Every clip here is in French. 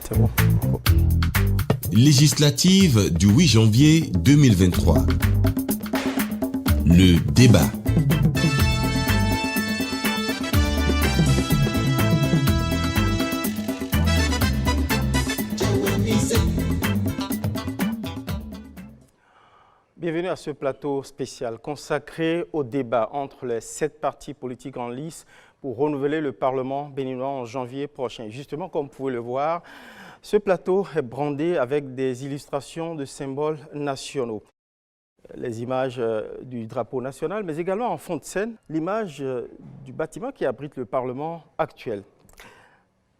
C'est bon. Législative du 8 janvier 2023. Le débat. Bienvenue à ce plateau spécial consacré au débat entre les 7 partis politiques en lice pour renouveler le Parlement béninois en janvier prochain. Justement, comme vous pouvez le voir, ce plateau est brandé avec des illustrations de symboles nationaux. Les images du drapeau national, mais également en fond de scène, l'image du bâtiment qui abrite le Parlement actuel.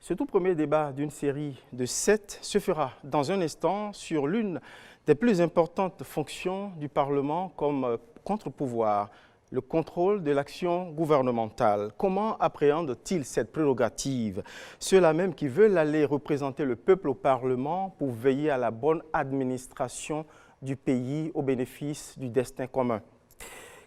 Ce tout premier débat d'une série de 7 se fera dans un instant sur l'une des plus importantes fonctions du Parlement comme contre-pouvoir, le contrôle de l'action gouvernementale. Comment appréhendent-ils cette prérogative? Ceux-là même qui veulent aller représenter le peuple au Parlement pour veiller à la bonne administration du pays au bénéfice du destin commun.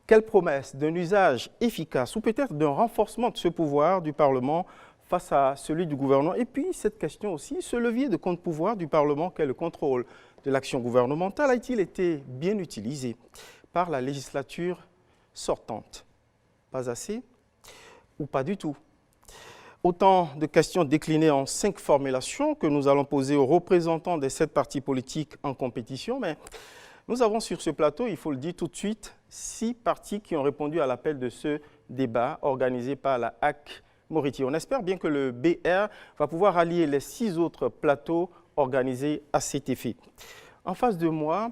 Quelle promesse d'un usage efficace ou peut-être d'un renforcement de ce pouvoir du Parlement face à celui du gouvernement? Et puis cette question aussi, ce levier de contre-pouvoir du Parlement qu'est le contrôle de l'action gouvernementale a-t-il été bien utilisé par la législature sortante? Pas assez ou pas du tout? Autant de questions déclinées en 5 formulations que nous allons poser aux représentants des 7 partis politiques en compétition. Mais nous avons sur ce plateau, il faut le dire tout de suite, 6 partis qui ont répondu à l'appel de ce débat organisé par la HAC Moriti. On espère bien que le BR va pouvoir allier les 6 autres plateaux organisés à cet effet. En face de moi,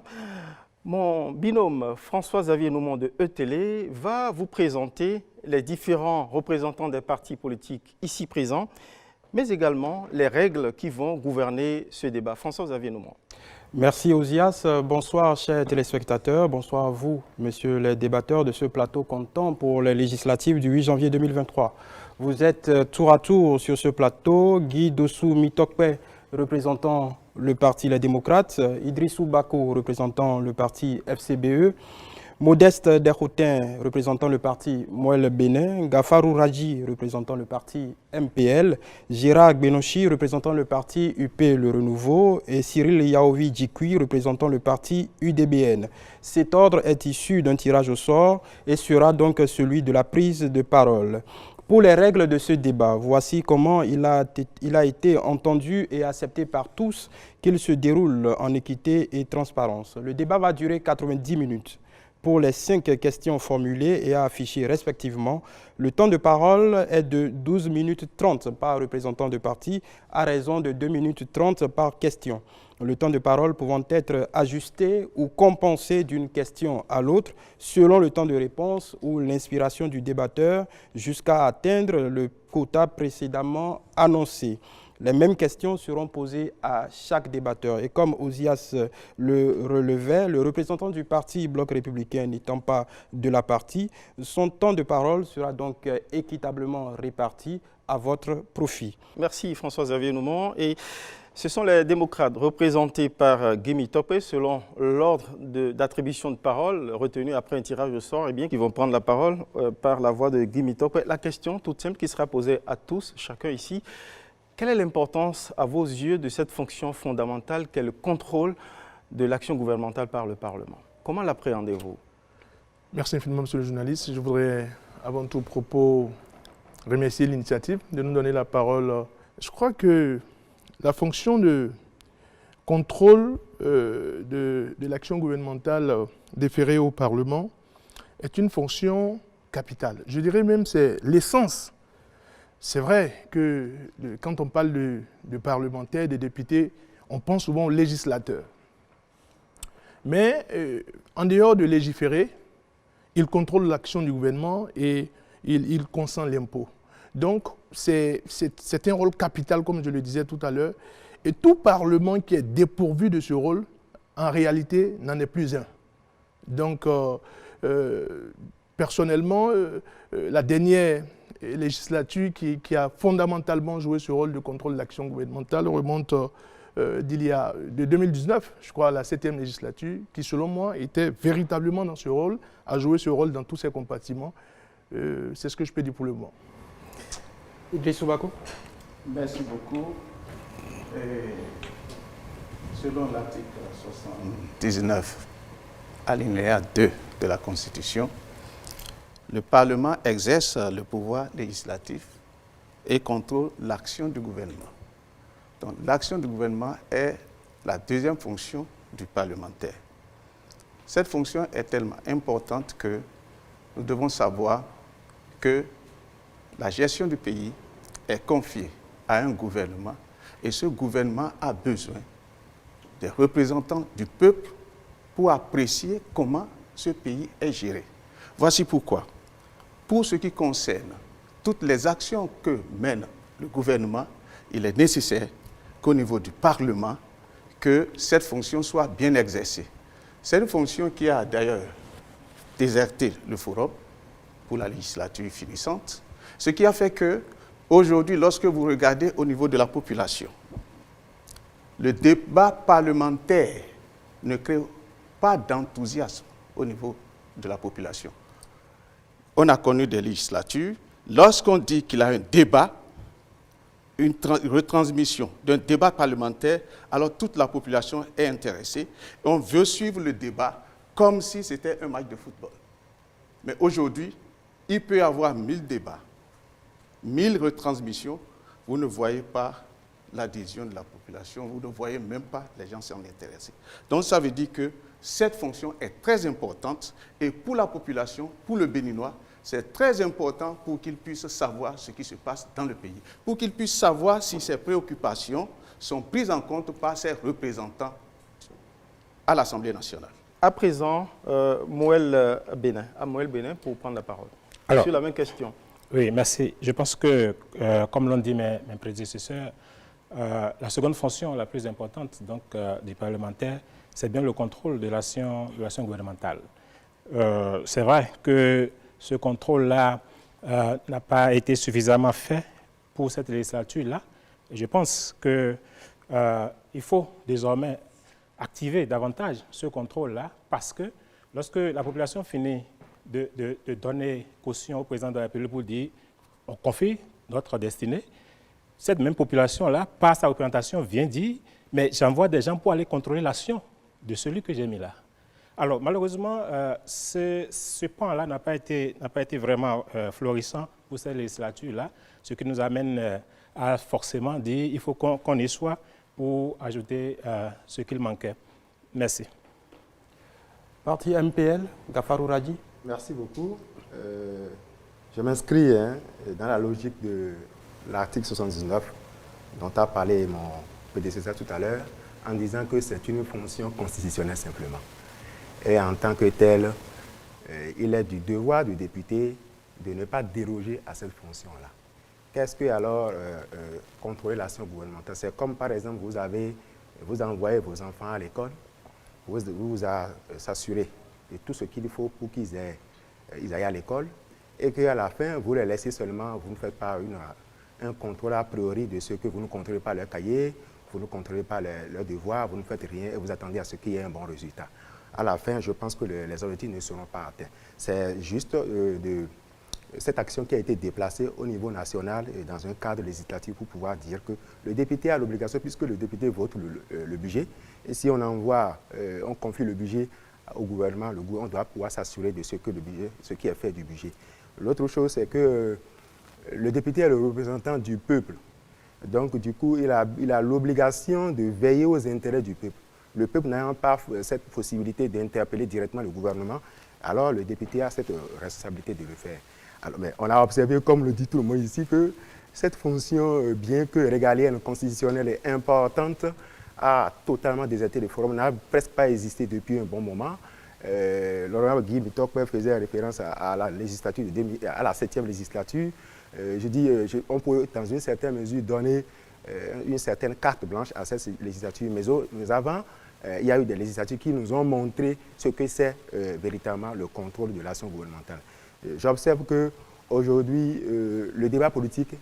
mon binôme François-Xavier Noumon de E-Télé va vous présenter les différents représentants des partis politiques ici présents, mais également les règles qui vont gouverner ce débat. François-Xavier Noumon. Merci Ozias. Bonsoir chers téléspectateurs, bonsoir à vous, messieurs les débatteurs de ce plateau comptant pour les législatives du 8 janvier 2023. Vous êtes tour à tour sur ce plateau, Guy Dossou Mitokpe, représentant le parti Les Démocrates, Idrissou Bako, représentant le parti FCBE, Modeste Derroutin, représentant le parti Moël Bénin, Gafarou Raji, représentant le parti MPL, Gérard Benochi, représentant le parti UP Le Renouveau, et Cyril Yaovi Djikoui, représentant le parti UDBN. Cet ordre est issu d'un tirage au sort et sera donc celui de la prise de parole. Pour les règles de ce débat, voici comment il a été entendu et accepté par tous qu'il se déroule en équité et transparence. Le débat va durer 90 minutes. Pour les 5 questions formulées et à afficher respectivement, le temps de parole est de 12 minutes 30 par représentant de parti à raison de 2 minutes 30 par question. Le temps de parole pouvant être ajusté ou compensé d'une question à l'autre selon le temps de réponse ou l'inspiration du débatteur jusqu'à atteindre le quota précédemment annoncé. Les mêmes questions seront posées à chaque débatteur. Et comme Ozias le relevait, le représentant du parti Bloc républicain n'étant pas de la partie, son temps de parole sera donc équitablement réparti à votre profit. Merci François-Xavier Noumon. Et ce sont les démocrates représentés par Guy Mitokpe selon l'ordre d'attribution de parole retenu après un tirage au sort, qui vont prendre la parole par la voix de Guy Mitokpe. La question toute simple qui sera posée à tous, chacun ici. Quelle est l'importance, à vos yeux, de cette fonction fondamentale qu'est le contrôle de l'action gouvernementale par le Parlement? Comment l'appréhendez-vous? Merci infiniment, monsieur le journaliste. Je voudrais, avant tout propos, remercier l'initiative de nous donner la parole. Je crois que la fonction de contrôle de l'action gouvernementale déférée au Parlement est une fonction capitale. Je dirais même que c'est l'essence. C'est vrai que quand on parle de parlementaires, de députés, on pense souvent aux législateurs. Mais en dehors de légiférer, ils contrôlent l'action du gouvernement et ils consentent l'impôt. Donc, c'est un rôle capital, comme je le disais tout à l'heure. Et tout parlement qui est dépourvu de ce rôle, en réalité, n'en est plus un. Donc, personnellement, la dernière législature qui a fondamentalement joué ce rôle de contrôle de l'action gouvernementale remonte de 2019, je crois, à la 7e législature, qui selon moi était véritablement dans ce rôle, a joué ce rôle dans tous ses compartiments. C'est ce que je peux dire pour le moment. Idrissou Bako. Merci beaucoup. Selon l'article 79, alinéa 2 de la Constitution, le Parlement exerce le pouvoir législatif et contrôle l'action du gouvernement. Donc l'action du gouvernement est la deuxième fonction du parlementaire. Cette fonction est tellement importante que nous devons savoir que la gestion du pays est confiée à un gouvernement et ce gouvernement a besoin des représentants du peuple pour apprécier comment ce pays est géré. Voici pourquoi. Pour ce qui concerne toutes les actions que mène le gouvernement, il est nécessaire qu'au niveau du Parlement, que cette fonction soit bien exercée. C'est une fonction qui a d'ailleurs déserté le forum pour la législature finissante, ce qui a fait que, aujourd'hui, lorsque vous regardez au niveau de la population, le débat parlementaire ne crée pas d'enthousiasme au niveau de la population. On a connu des législatures, lorsqu'on dit qu'il y a un débat, une retransmission d'un débat parlementaire, alors toute la population est intéressée. On veut suivre le débat comme si c'était un match de football. Mais aujourd'hui, il peut y avoir 1000 débats, 1000 retransmissions, vous ne voyez pas l'adhésion de la population, vous ne voyez même pas les gens s'en intéresser. Donc ça veut dire que cette fonction est très importante et pour la population, pour le Béninois, c'est très important pour qu'il puisse savoir ce qui se passe dans le pays, pour qu'il puisse savoir si ses préoccupations sont prises en compte par ses représentants à l'Assemblée nationale. À présent, Moël Bénin pour prendre la parole. Alors, sur la même question. Oui, merci. Je pense que, comme l'ont dit mes prédécesseurs, la seconde fonction la plus importante donc, des parlementaires, c'est bien le contrôle de l'action gouvernementale. C'est vrai que ce contrôle-là n'a pas été suffisamment fait pour cette législature-là. Je pense qu'il faut désormais activer davantage ce contrôle-là parce que lorsque la population finit de donner caution au président de la République pour dire on confie notre destinée, cette même population-là, par sa représentation, vient dire mais j'envoie des gens pour aller contrôler l'action de celui que j'ai mis là. Alors, malheureusement, ce pan-là n'a pas été vraiment florissant pour cette législature-là, ce qui nous amène à forcément dire qu'il faut qu'on y soit pour ajouter ce qu'il manquait. Merci. Parti MPL, Gafarou Radji. Merci beaucoup. Je m'inscris dans la logique de l'article 79 dont a parlé mon prédécesseur tout à l'heure, en disant que c'est une fonction constitutionnelle simplement. Et en tant que tel, il est du devoir du député de ne pas déroger à cette fonction-là. Qu'est-ce que alors contrôler l'action gouvernementale? C'est comme par exemple vous envoyez vos enfants à l'école, vous assurez de tout ce qu'il faut pour qu'ils aillent à l'école et qu'à la fin, vous les laissez seulement, vous ne faites pas un contrôle a priori de ce que vous ne contrôlez pas leur cahier, vous ne contrôlez pas leurs devoirs, vous ne faites rien et vous attendez à ce qu'il y ait un bon résultat. À la fin, je pense que les objectifs ne seront pas atteints. C'est juste cette action qui a été déplacée au niveau national et dans un cadre législatif pour pouvoir dire que le député a l'obligation, puisque le député vote le budget, et si on on confie le budget au gouvernement, on doit pouvoir s'assurer de ce qui est fait du budget. L'autre chose, c'est que le député est le représentant du peuple. Donc, du coup, il a l'obligation de veiller aux intérêts du peuple. Le peuple n'ayant pas cette possibilité d'interpeller directement le gouvernement, alors le député a cette responsabilité de le faire. Alors, mais on a observé, comme le dit tout le monde ici, que cette fonction, bien que régalienne, constitutionnelle et importante, a totalement déserté le forum, n'a presque pas existé depuis un bon moment. L'honorable Guy Mitokwe faisait référence à la législature, à la 7e législature. Je dis, on peut dans une certaine mesure donner une certaine carte blanche à cette législature, mais avant, il y a eu des législatures qui nous ont montré ce que c'est véritablement le contrôle de l'action gouvernementale. J'observe qu'aujourd'hui, le débat politique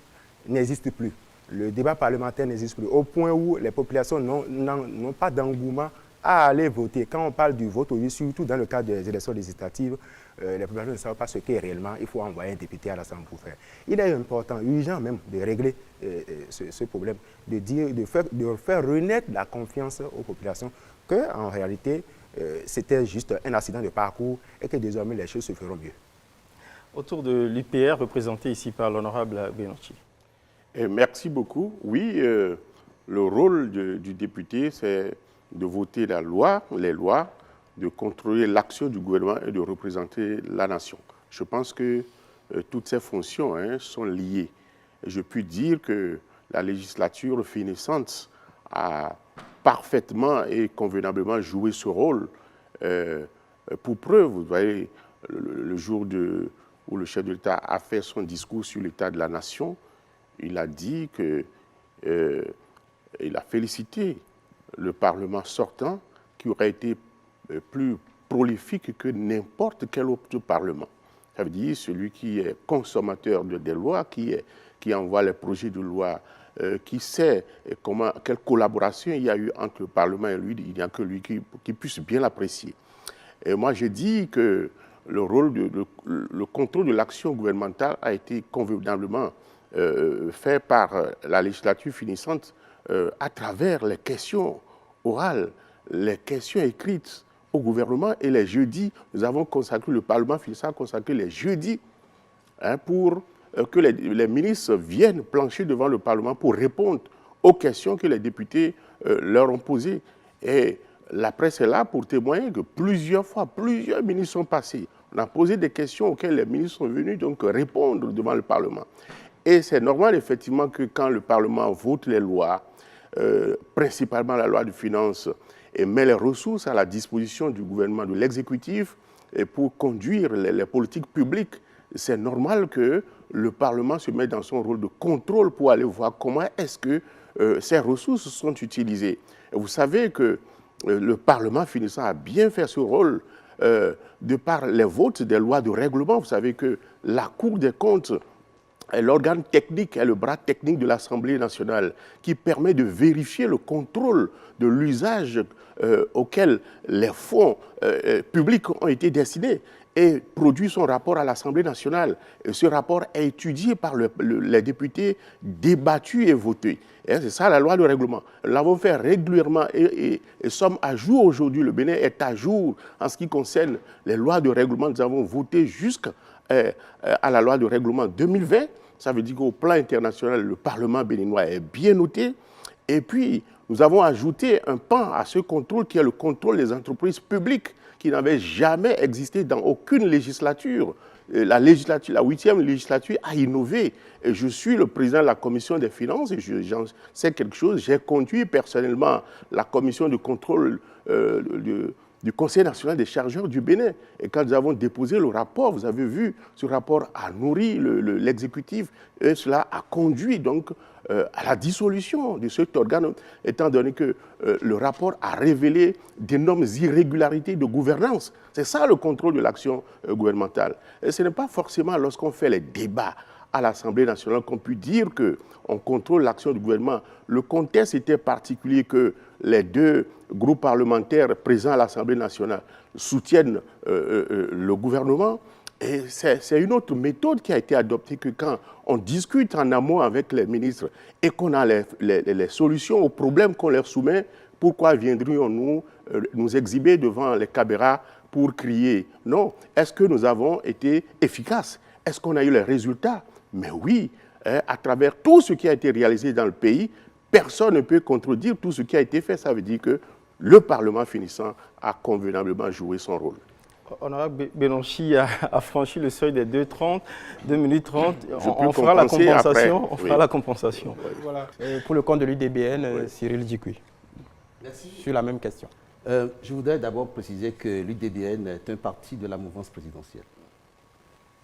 n'existe plus. Le débat parlementaire n'existe plus, au point où les populations n'ont pas d'engouement à aller voter. Quand on parle du vote, surtout dans le cadre des élections législatives, les populations ne savent pas ce qu'est réellement. Il faut envoyer un député à l'Assemblée pour faire. Il est important, urgent même, de régler ce problème, de faire renaître la confiance aux populations qu'en réalité, c'était juste un accident de parcours et que désormais les choses se feront mieux. Autour de l'UPR, représenté ici par l'honorable Benonchi. Merci beaucoup. Oui, le rôle du député, c'est de voter les lois, de contrôler l'action du gouvernement et de représenter la nation. Je pense que toutes ces fonctions sont liées. Je puis dire que la législature finissante a parfaitement et convenablement joué ce rôle. Pour preuve, vous voyez, le jour où le chef de l'État a fait son discours sur l'état de la nation, il a dit que il a félicité le Parlement sortant qui aurait été plus prolifique que n'importe quel autre Parlement. Ça veut dire celui qui est consommateur des lois, qui envoie les projets de loi, qui sait quelle collaboration il y a eu entre le Parlement et lui, il n'y a que lui qui puisse bien l'apprécier. Et moi, j'ai dit que le contrôle de l'action gouvernementale a été convenablement fait par la législature finissante à travers les questions orales, les questions écrites au gouvernement et les jeudis. Nous avons consacré, le Parlement finissant a consacré les jeudis pour que les ministres viennent plancher devant le Parlement pour répondre aux questions que les députés leur ont posées. Et la presse est là pour témoigner que plusieurs fois, plusieurs ministres sont passés. On a posé des questions auxquelles les ministres sont venus donc répondre devant le Parlement. Et c'est normal, effectivement, que quand le Parlement vote les lois, principalement la loi de finances, et met les ressources à la disposition du gouvernement, de l'exécutif, pour conduire les politiques publiques, c'est normal que le Parlement se mette dans son rôle de contrôle pour aller voir comment est-ce que ces ressources sont utilisées. Et vous savez que le Parlement finissant a bien fait ce rôle de par les votes des lois de règlement. Vous savez que la Cour des comptes est l'organe technique, est le bras technique de l'Assemblée nationale qui permet de vérifier le contrôle de l'usage auquel les fonds publics ont été destinés et produit son rapport à l'Assemblée nationale. Et ce rapport est étudié par les députés, débattu et voté. Et c'est ça la loi de règlement. Nous l'avons fait régulièrement et sommes à jour aujourd'hui. Le Bénin est à jour en ce qui concerne les lois de règlement. Nous avons voté jusqu'à la loi de règlement 2020. Ça veut dire qu'au plan international, le Parlement béninois est bien noté. Et puis, nous avons ajouté un pan à ce contrôle qui est le contrôle des entreprises publiques qui n'avait jamais existé dans aucune législature. La 8e législature a innové. Et je suis le président de la commission des finances et j'en sais quelque chose. J'ai conduit personnellement la commission de contrôle du Conseil national des chargeurs du Bénin. Et quand nous avons déposé le rapport, vous avez vu, ce rapport a nourri l'exécutif et cela a conduit donc à la dissolution de cet organe, étant donné que le rapport a révélé d'énormes irrégularités de gouvernance. C'est ça le contrôle de l'action gouvernementale. Et ce n'est pas forcément lorsqu'on fait les débats à l'Assemblée nationale qu'on peut dire qu'on contrôle l'action du gouvernement. Le contexte était particulier que les deux groupes parlementaires présents à l'Assemblée nationale soutiennent le gouvernement. Et c'est une autre méthode qui a été adoptée que quand on discute en amont avec les ministres et qu'on a les solutions aux problèmes qu'on leur soumet, pourquoi viendrions-nous nous exhiber devant les caméras pour crier? Non. Est-ce que nous avons été efficaces? Est-ce qu'on a eu les résultats? Mais oui, à travers tout ce qui a été réalisé dans le pays, personne ne peut contredire tout ce qui a été fait. Ça veut dire que le Parlement finissant a convenablement joué son rôle. Honorable Benonchi a franchi le seuil des 2 minutes 30. On fera la compensation. On fera la compensation. Oui. Voilà. Pour le compte de l'UDBN, Cyril Djikoui. Merci. Sur la même question. Je voudrais d'abord préciser que l'UDBN est un parti de la mouvance présidentielle.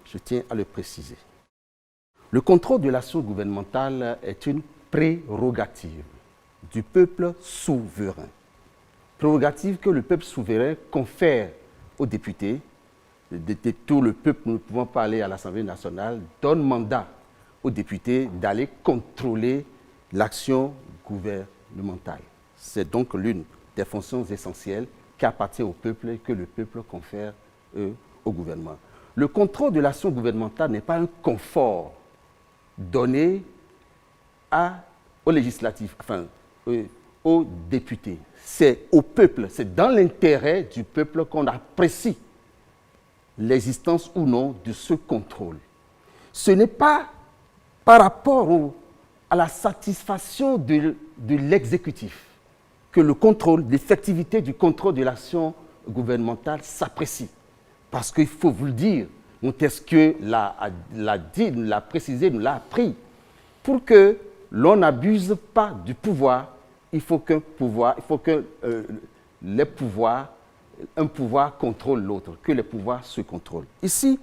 Je tiens à le préciser. Le contrôle de l'action gouvernementale est une prérogative du peuple souverain. Prérogative que le peuple souverain confère aux députés, de tout le peuple, nous pouvons parler à l'Assemblée nationale, donne mandat aux députés d'aller contrôler l'action gouvernementale. C'est donc l'une des fonctions essentielles qui appartiennent au peuple et que le peuple confère au gouvernement. Le contrôle de l'action gouvernementale n'est pas un confort donné aux législatifs, enfin aux députés. C'est au peuple, c'est dans l'intérêt du peuple qu'on apprécie l'existence ou non de ce contrôle. Ce n'est pas par rapport à la satisfaction de l'exécutif que le contrôle, l'effectivité du contrôle de l'action gouvernementale s'apprécie. Parce qu'il faut vous le dire, Montesquieu l'a dit, nous l'a précisé, nous l'a appris. Pour que l'on n'abuse pas du pouvoir, il faut qu'un pouvoir contrôle l'autre, que les pouvoirs se contrôlent. Ici,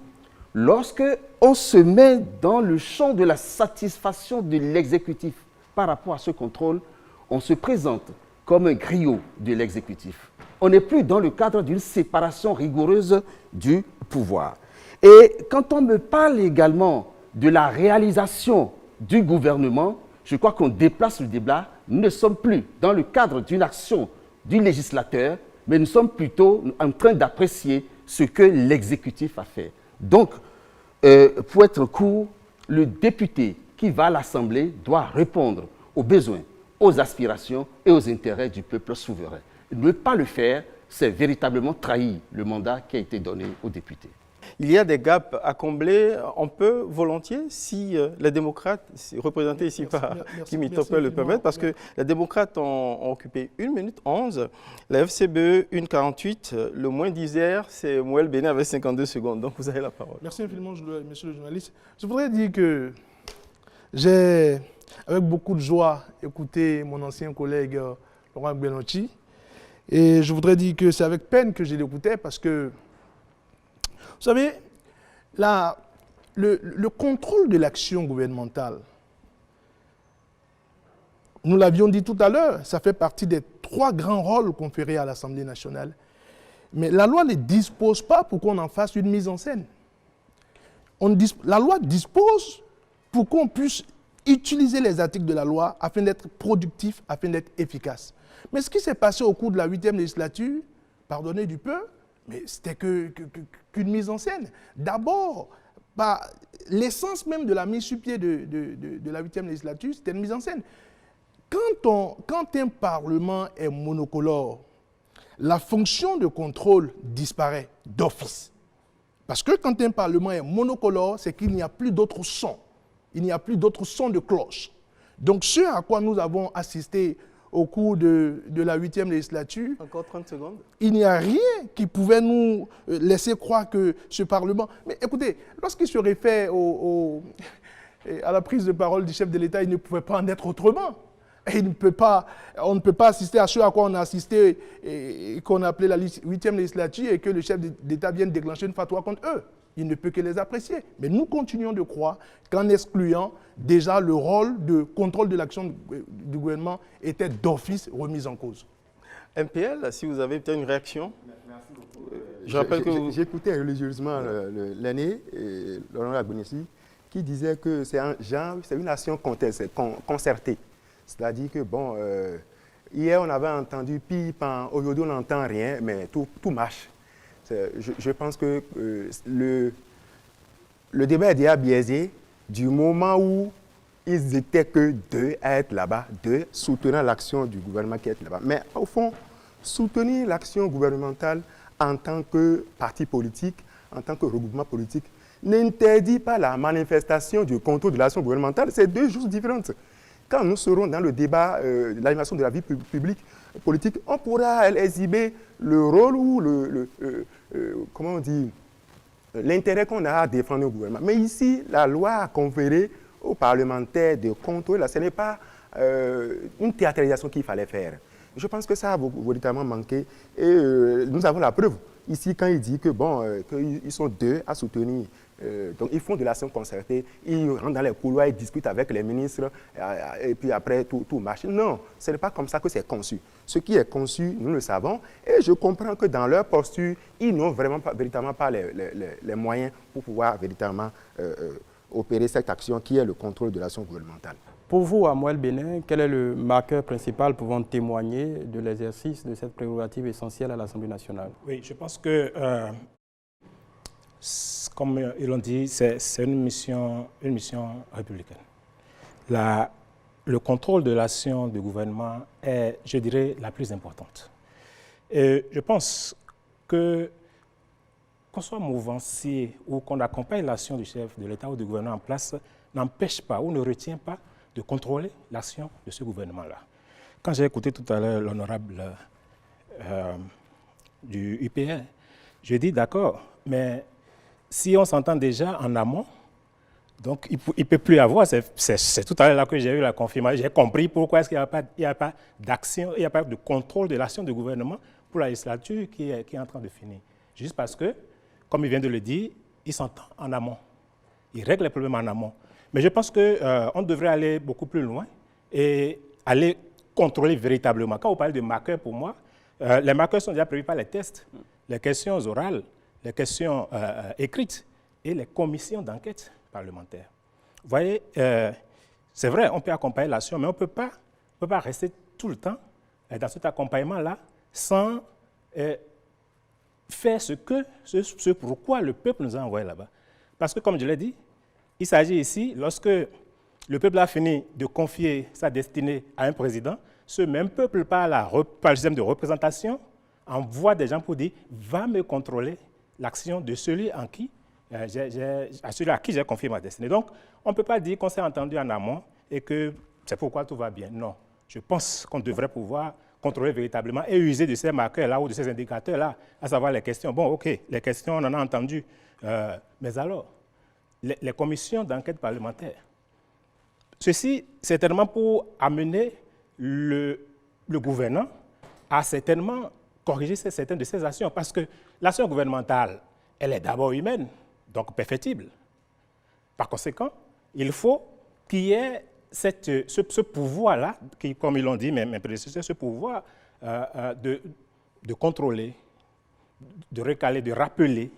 lorsque on se met dans le champ de la satisfaction de l'exécutif par rapport à ce contrôle, on se présente comme un griot de l'exécutif. On n'est plus dans le cadre d'une séparation rigoureuse du pouvoir. Et quand on me parle également de la réalisation du gouvernement, je crois qu'on déplace le débat. Nous ne sommes plus dans le cadre d'une action du législateur, mais nous sommes plutôt en train d'apprécier ce que l'exécutif a fait. Donc, pour être court, le député qui va à l'Assemblée doit répondre aux besoins, aux aspirations et aux intérêts du peuple souverain. Ne pas le faire, c'est véritablement trahir le mandat qui a été donné aux députés. Il y a des gaps à combler. On peut volontiers, si les démocrates, représentés ici par Kimi Topé le permettent, parce que les démocrates ont occupé 1 minute 11, la FCBE 1,48, le moins d'Isère, c'est Mouel Béné avec 52 secondes. Donc vous avez la parole. Merci infiniment, monsieur le journaliste. Je voudrais dire que j'ai, avec beaucoup de joie, écouté mon ancien collègue Laurent Gbenochi. Et je voudrais dire que c'est avec peine que je l'écoutais parce que, vous savez, le contrôle de l'action gouvernementale, nous l'avions dit tout à l'heure, ça fait partie des 3 grands rôles conférés à l'Assemblée nationale. Mais la loi ne dispose pas pour qu'on en fasse une mise en scène. La loi dispose pour qu'on puisse utiliser les articles de la loi afin d'être productif, afin d'être efficace. Mais ce qui s'est passé au cours de la 8e législature, pardonnez du peu, mais c'était qu'une mise en scène. D'abord, l'essence même de la mise sur pied de la 8e législature, c'était une mise en scène. Quand un Parlement est monocolore, la fonction de contrôle disparaît d'office. Parce que quand un Parlement est monocolore, c'est qu'il n'y a plus d'autres sons. Il n'y a plus d'autres sons de cloche. Donc, ce à quoi nous avons assisté au cours de la 8e législature, encore 30 secondes. Il n'y a rien qui pouvait nous laisser croire que ce Parlement... Mais écoutez, lorsqu'il se réfère à la prise de parole du chef de l'État, il ne pouvait pas en être autrement. Et on ne peut pas assister à ce à quoi on a assisté et qu'on a appelé la 8e législature et que le chef d'État vienne déclencher une fatwa contre eux. Il ne peut que les apprécier. Mais nous continuons de croire qu'en excluant, déjà le rôle de contrôle de l'action du gouvernement était d'office remis en cause. MPL, si vous avez peut-être une réaction. Merci beaucoup. Je rappelle que vous... J'écoutais religieusement l'aîné, Laurent Gbenochi, qui disait que c'est une action concertée. C'est-à-dire que, bon, hier on avait entendu pipan, aujourd'hui on n'entend rien, mais tout marche. Je pense que le débat est déjà biaisé du moment où ils étaient que 2 à être là-bas, 2 soutenant l'action du gouvernement qui est là-bas. Mais au fond, soutenir l'action gouvernementale en tant que parti politique, en tant que regroupement politique, n'interdit pas la manifestation du contrôle de l'action gouvernementale. C'est 2 choses différentes. Quand nous serons dans le débat de l'animation de la vie publique, politique, on pourra exhiber le rôle ou comment on dit, l'intérêt qu'on a à défendre au gouvernement. Mais ici, la loi a conféré aux parlementaires de contrôler. Ce n'est pas une théâtralisation qu'il fallait faire. Je pense que ça a véritablement manqué. Et nous avons la preuve. Ici, quand il dit que bon, qu'ils sont 2 à soutenir, donc ils font de l'action concertée, ils rentrent dans les couloirs, ils discutent avec les ministres, et puis après tout marche. Non, ce n'est pas comme ça que c'est conçu. Ce qui est conçu, nous le savons, et je comprends que dans leur posture, ils n'ont véritablement pas les moyens pour pouvoir véritablement opérer cette action qui est le contrôle de l'action gouvernementale. Pour vous, Amoel Bénin, quel est le marqueur principal pouvant témoigner de l'exercice de cette prérogative essentielle à l'Assemblée nationale? Oui, je pense que, comme ils l'ont dit, c'est une mission républicaine. Le contrôle de l'action du gouvernement est, je dirais, la plus importante. Et je pense que qu'on soit mouvancier ou qu'on accompagne l'action du chef de l'État ou du gouvernement en place n'empêche pas ou ne retient pas de contrôler l'action de ce gouvernement-là. Quand j'ai écouté tout à l'heure l'honorable du UPR, je dis d'accord, mais si on s'entend déjà en amont, donc il ne peut plus y avoir, c'est tout à l'heure là que j'ai eu la confirmation, j'ai compris pourquoi est-ce qu'il n'y a pas d'action, il n'y a pas de contrôle de l'action du gouvernement pour la législature qui est en train de finir. Juste parce que, comme il vient de le dire, il s'entend en amont. Il règle les problèmes en amont. Mais je pense qu'on devrait aller beaucoup plus loin et aller contrôler véritablement. Quand vous parlez de marqueurs, pour moi, les marqueurs sont déjà prévus par les tests, les questions orales, les questions écrites et les commissions d'enquête parlementaires. Vous voyez, c'est vrai, on peut accompagner l'action, mais on ne peut pas rester tout le temps dans cet accompagnement-là sans faire ce pourquoi le peuple nous a envoyés là-bas. Parce que, comme je l'ai dit, il s'agit ici, lorsque le peuple a fini de confier sa destinée à un président, ce même peuple, par le système de représentation, envoie des gens pour dire « va me contrôler l'action de celui à qui j'ai confié ma destinée ». Donc, on ne peut pas dire qu'on s'est entendu en amont et que c'est pourquoi tout va bien. Non, je pense qu'on devrait pouvoir contrôler véritablement et user de ces marqueurs-là ou de ces indicateurs-là, à savoir les questions. Bon, OK, les questions, on en a entendu, mais alors, les commissions d'enquête parlementaire, ceci, certainement pour amener le gouvernant à certainement corriger certaines de ses actions, parce que l'action gouvernementale, elle est d'abord humaine, donc perfectible. Par conséquent, il faut qu'il y ait ce pouvoir-là, comme ils l'ont dit mes prédécesseurs, ce pouvoir de contrôler, de recaler, de rappeler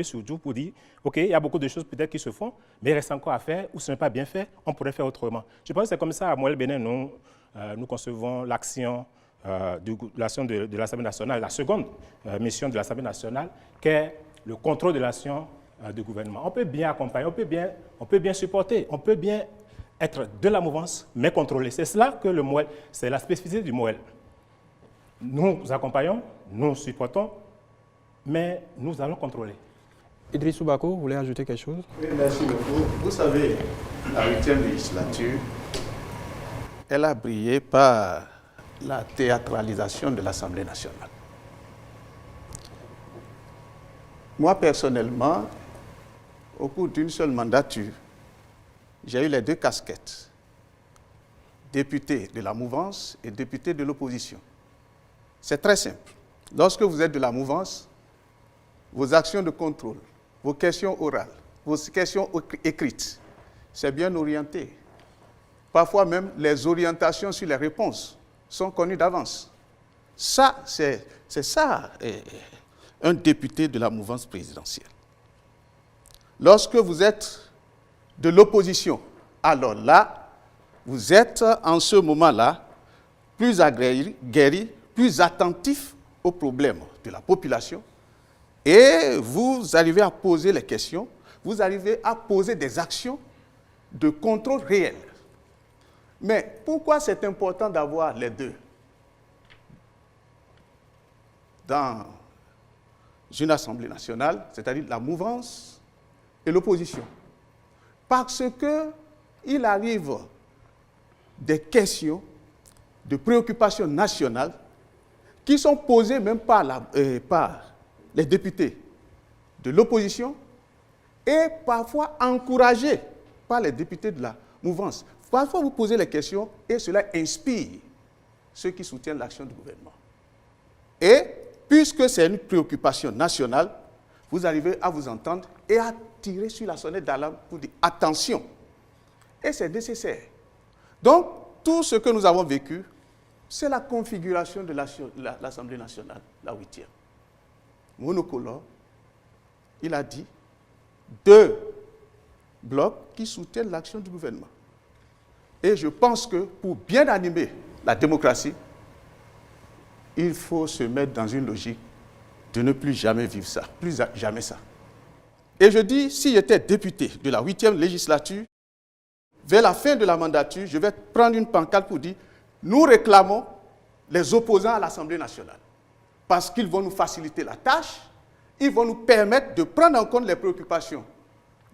surtout pour dire, OK, il y a beaucoup de choses peut-être qui se font, mais il reste encore à faire, ou ce n'est pas bien fait, on pourrait faire autrement. Je pense que c'est comme ça, à Amoel Bénin, nous concevons l'action de l'Assemblée nationale, la seconde mission de l'Assemblée nationale, qui est le contrôle de l'action du gouvernement. On peut bien accompagner, on peut bien supporter, on peut bien être de la mouvance, mais contrôler. C'est cela que le MOEL, c'est la spécificité du MOEL. Nous accompagnons, nous supportons, mais nous allons contrôler. Idrissou Bako, vous voulez ajouter quelque chose? Oui, merci beaucoup. Vous savez, la 8e législature, elle a brillé par la théâtralisation de l'Assemblée nationale. Moi, personnellement, au cours d'une seule mandature, j'ai eu les deux casquettes, député de la mouvance et député de l'opposition. C'est très simple. Lorsque vous êtes de la mouvance, vos actions de contrôle, vos questions orales, vos questions écrites, c'est bien orienté. Parfois même, les orientations sur les réponses sont connues d'avance. Ça, c'est ça, un député de la mouvance présidentielle. Lorsque vous êtes de l'opposition, alors là, vous êtes en ce moment-là plus aguerri, plus attentif aux problèmes de la population, et vous arrivez à poser les questions, vous arrivez à poser des actions de contrôle réel. Mais pourquoi c'est important d'avoir les deux dans une Assemblée nationale, c'est-à-dire la mouvance et l'opposition? Parce qu'il arrive des questions de préoccupation nationale qui sont posées même par les députés de l'opposition et parfois encouragées par les députés de la mouvance. Parfois, vous posez les questions et cela inspire ceux qui soutiennent l'action du gouvernement. Et puisque c'est une préoccupation nationale, vous arrivez à vous entendre et à tirer sur la sonnette d'alarme pour dire attention. Et c'est nécessaire. Donc, tout ce que nous avons vécu, c'est la configuration de l'Assemblée nationale, la 8e. Monocolore, il a dit, deux blocs qui soutiennent l'action du gouvernement. Et je pense que pour bien animer la démocratie, il faut se mettre dans une logique de ne plus jamais vivre ça, plus jamais ça. Et je dis, si j'étais député de la 8e législature, vers la fin de la mandature, je vais prendre une pancarte pour dire, nous réclamons les opposants à l'Assemblée nationale, parce qu'ils vont nous faciliter la tâche, ils vont nous permettre de prendre en compte les préoccupations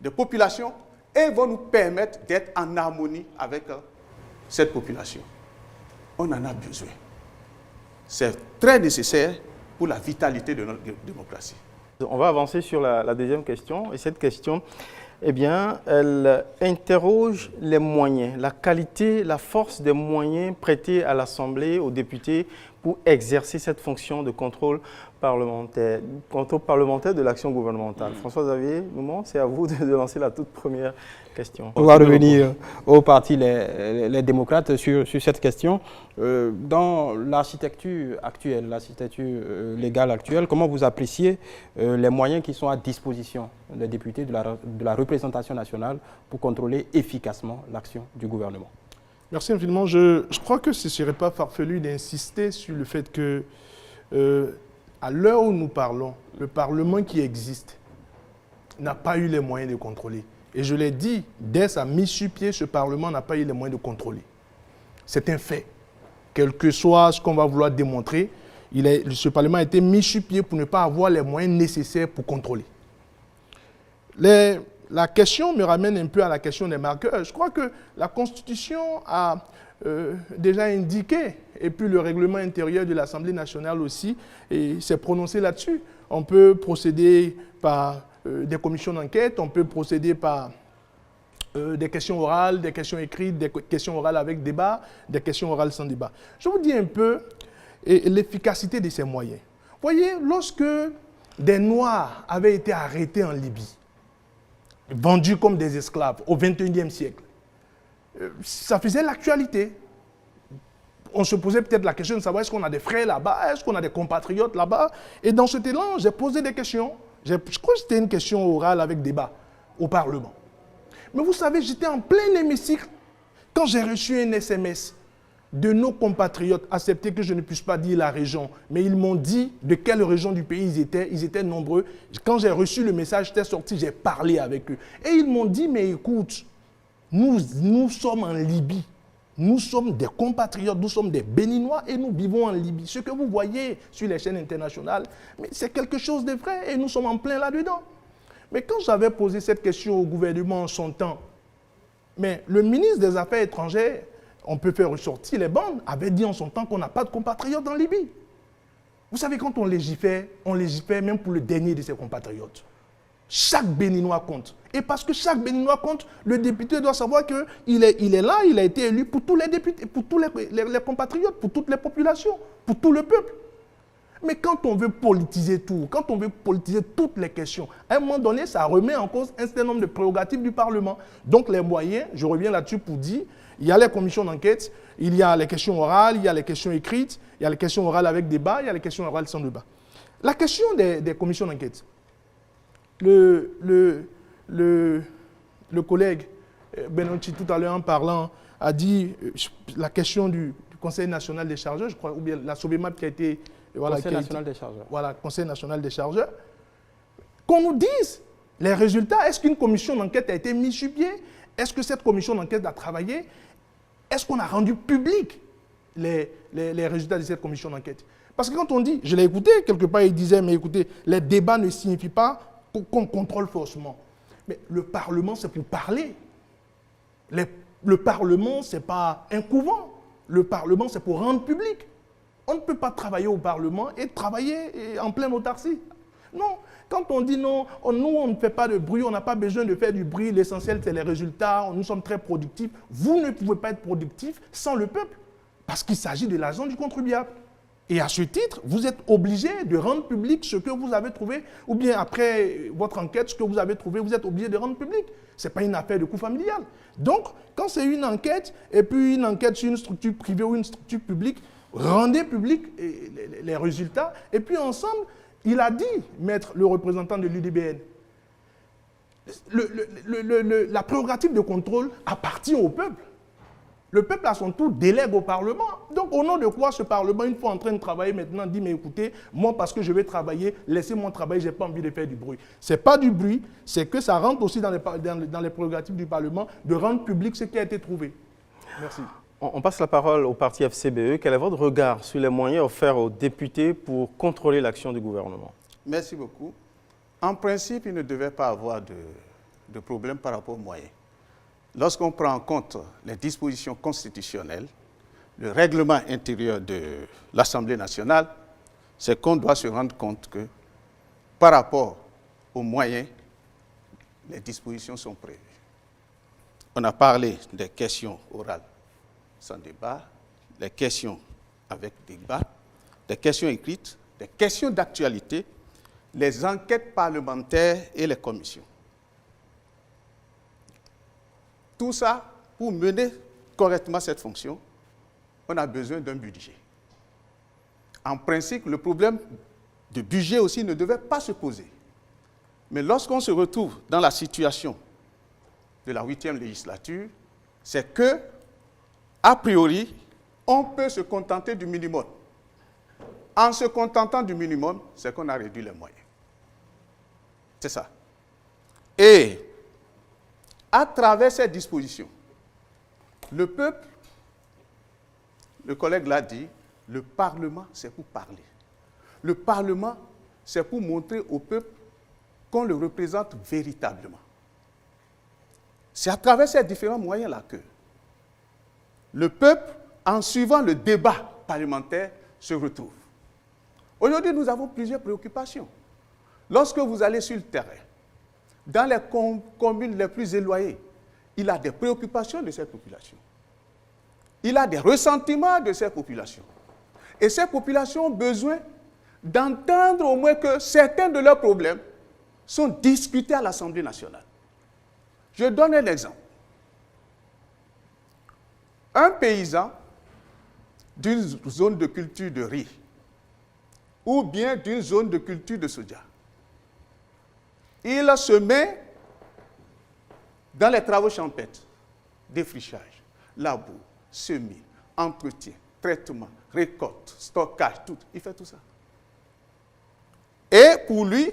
des populations et vont nous permettre d'être en harmonie avec cette population. On en a besoin. C'est très nécessaire pour la vitalité de notre démocratie. On va avancer sur la deuxième question. Et cette question, eh bien, elle interroge les moyens, la qualité, la force des moyens prêtés à l'Assemblée, aux députés, pour exercer cette fonction de contrôle parlementaire de l'action gouvernementale. François-Xavier Noumon, c'est à vous de lancer la toute première question. On va revenir au parti les démocrates sur cette question. Dans l'architecture actuelle, l'architecture légale actuelle, comment vous appréciez les moyens qui sont à disposition des députés de la représentation nationale pour contrôler efficacement l'action du gouvernement? Merci infiniment. Je crois que ce ne serait pas farfelu d'insister sur le fait que, à l'heure où nous parlons, le Parlement qui existe n'a pas eu les moyens de contrôler. Et je l'ai dit, dès sa mise sur pied, ce Parlement n'a pas eu les moyens de contrôler. C'est un fait. Quel que soit ce qu'on va vouloir démontrer, ce Parlement a été mis sur pied pour ne pas avoir les moyens nécessaires pour contrôler. La question me ramène un peu à la question des marqueurs. Je crois que la Constitution a déjà indiqué, et puis le règlement intérieur de l'Assemblée nationale aussi s'est prononcé là-dessus. On peut procéder par des commissions d'enquête, on peut procéder par des questions orales, des questions écrites, des questions orales avec débat, des questions orales sans débat. Je vous dis un peu l'efficacité de ces moyens. Vous voyez, lorsque des Noirs avaient été arrêtés en Libye, vendus comme des esclaves au XXIe siècle, ça faisait l'actualité. On se posait peut-être la question de savoir est-ce qu'on a des frères là-bas, est-ce qu'on a des compatriotes là-bas. Et dans cet élan, j'ai posé des questions. Je crois que c'était une question orale avec débat au Parlement. Mais vous savez, j'étais en plein hémicycle quand j'ai reçu un SMS de nos compatriotes, accepté que je ne puisse pas dire la région, mais ils m'ont dit de quelle région du pays ils étaient nombreux. Quand j'ai reçu le message, j'étais sorti, j'ai parlé avec eux. Et ils m'ont dit, mais écoute, nous sommes en Libye, nous sommes des compatriotes, nous sommes des Béninois et nous vivons en Libye. Ce que vous voyez sur les chaînes internationales, c'est quelque chose de vrai et nous sommes en plein là-dedans. Mais quand j'avais posé cette question au gouvernement en son temps, mais le ministre des Affaires étrangères, on peut faire ressortir les bandes, avait dit en son temps qu'on n'a pas de compatriotes en Libye. Vous savez, quand on légifère même pour le dernier de ses compatriotes. Chaque Béninois compte. Et parce que chaque Béninois compte, le député doit savoir qu'il est là, il a été élu pour tous les députés, pour tous les compatriotes, pour toutes les populations, pour tout le peuple. Mais quand on veut politiser tout, quand on veut politiser toutes les questions, à un moment donné, ça remet en cause un certain nombre de prérogatives du Parlement. Donc les moyens, je reviens là-dessus pour dire, il y a les commissions d'enquête, il y a les questions orales, il y a les questions écrites, il y a les questions orales avec débat, il y a les questions orales sans débat. La question des commissions d'enquête, le collègue Benonchi, tout à l'heure en parlant, a dit la question du Conseil national des chargeurs, je crois, ou bien la SOBEMAP qui a été... Conseil national des chargeurs. Voilà, Conseil national des chargeurs. Qu'on nous dise les résultats. Est-ce qu'une commission d'enquête a été mise sur pied? Est-ce que cette commission d'enquête a travaillé? Est-ce qu'on a rendu public les résultats de cette commission d'enquête? Parce que quand on dit, je l'ai écouté, quelque part il disait, mais écoutez, les débats ne signifient pas qu'on contrôle forcément. Mais le Parlement, c'est pour parler. Le Parlement, ce n'est pas un couvent. Le Parlement, c'est pour rendre public. On ne peut pas travailler au Parlement et travailler en pleine autarcie. Non, quand on dit non, nous on ne fait pas de bruit, on n'a pas besoin de faire du bruit, l'essentiel c'est les résultats, nous sommes très productifs. Vous ne pouvez pas être productif sans le peuple, parce qu'il s'agit de l'argent du contribuable. Et à ce titre, vous êtes obligé de rendre public ce que vous avez trouvé, ou bien après votre enquête, ce que vous avez trouvé, vous êtes obligé de rendre public. Ce n'est pas une affaire de coût familial. Donc, quand c'est une enquête, et puis une enquête sur une structure privée ou une structure publique, rendez public les résultats. Et puis ensemble, il a dit, maître le représentant de l'UDBN, la prérogative de contrôle appartient au peuple. Le peuple, à son tour, délègue au Parlement. Donc, au nom de quoi ce Parlement, une fois en train de travailler maintenant, dit, mais écoutez, moi, parce que je vais travailler, laissez-moi travailler, je n'ai pas envie de faire du bruit. Ce n'est pas du bruit, c'est que ça rentre aussi dans les prérogatives du Parlement de rendre public ce qui a été trouvé. Merci. On passe la parole au parti FCBE. Quel est votre regard sur les moyens offerts aux députés pour contrôler l'action du gouvernement? Merci beaucoup. En principe, il ne devait pas avoir de problème par rapport aux moyens. Lorsqu'on prend en compte les dispositions constitutionnelles, le règlement intérieur de l'Assemblée nationale, c'est qu'on doit se rendre compte que par rapport aux moyens, les dispositions sont prévues. On a parlé des questions orales sans débat, les questions avec débat, des questions écrites, des questions d'actualité, les enquêtes parlementaires et les commissions. Tout ça, pour mener correctement cette fonction, on a besoin d'un budget. En principe, le problème de budget aussi ne devait pas se poser. Mais lorsqu'on se retrouve dans la situation de la 8e législature, c'est que, a priori, on peut se contenter du minimum. En se contentant du minimum, c'est qu'on a réduit les moyens. C'est ça. Et à travers ces dispositions, le peuple, le collègue l'a dit, le Parlement, c'est pour parler. Le Parlement, c'est pour montrer au peuple qu'on le représente véritablement. C'est à travers ces différents moyens-là que le peuple, en suivant le débat parlementaire, se retrouve. Aujourd'hui, nous avons plusieurs préoccupations. Lorsque vous allez sur le terrain, dans les communes les plus éloignées, il a des préoccupations de cette population. Il a des ressentiments de ces populations. Et ces populations ont besoin d'entendre au moins que certains de leurs problèmes sont discutés à l'Assemblée nationale. Je donne un exemple. Un paysan d'une zone de culture de riz ou bien d'une zone de culture de soja, il se met dans les travaux champêtres, défrichage, labour, semis, entretien, traitement, récolte, stockage, tout. Il fait tout ça. Et pour lui,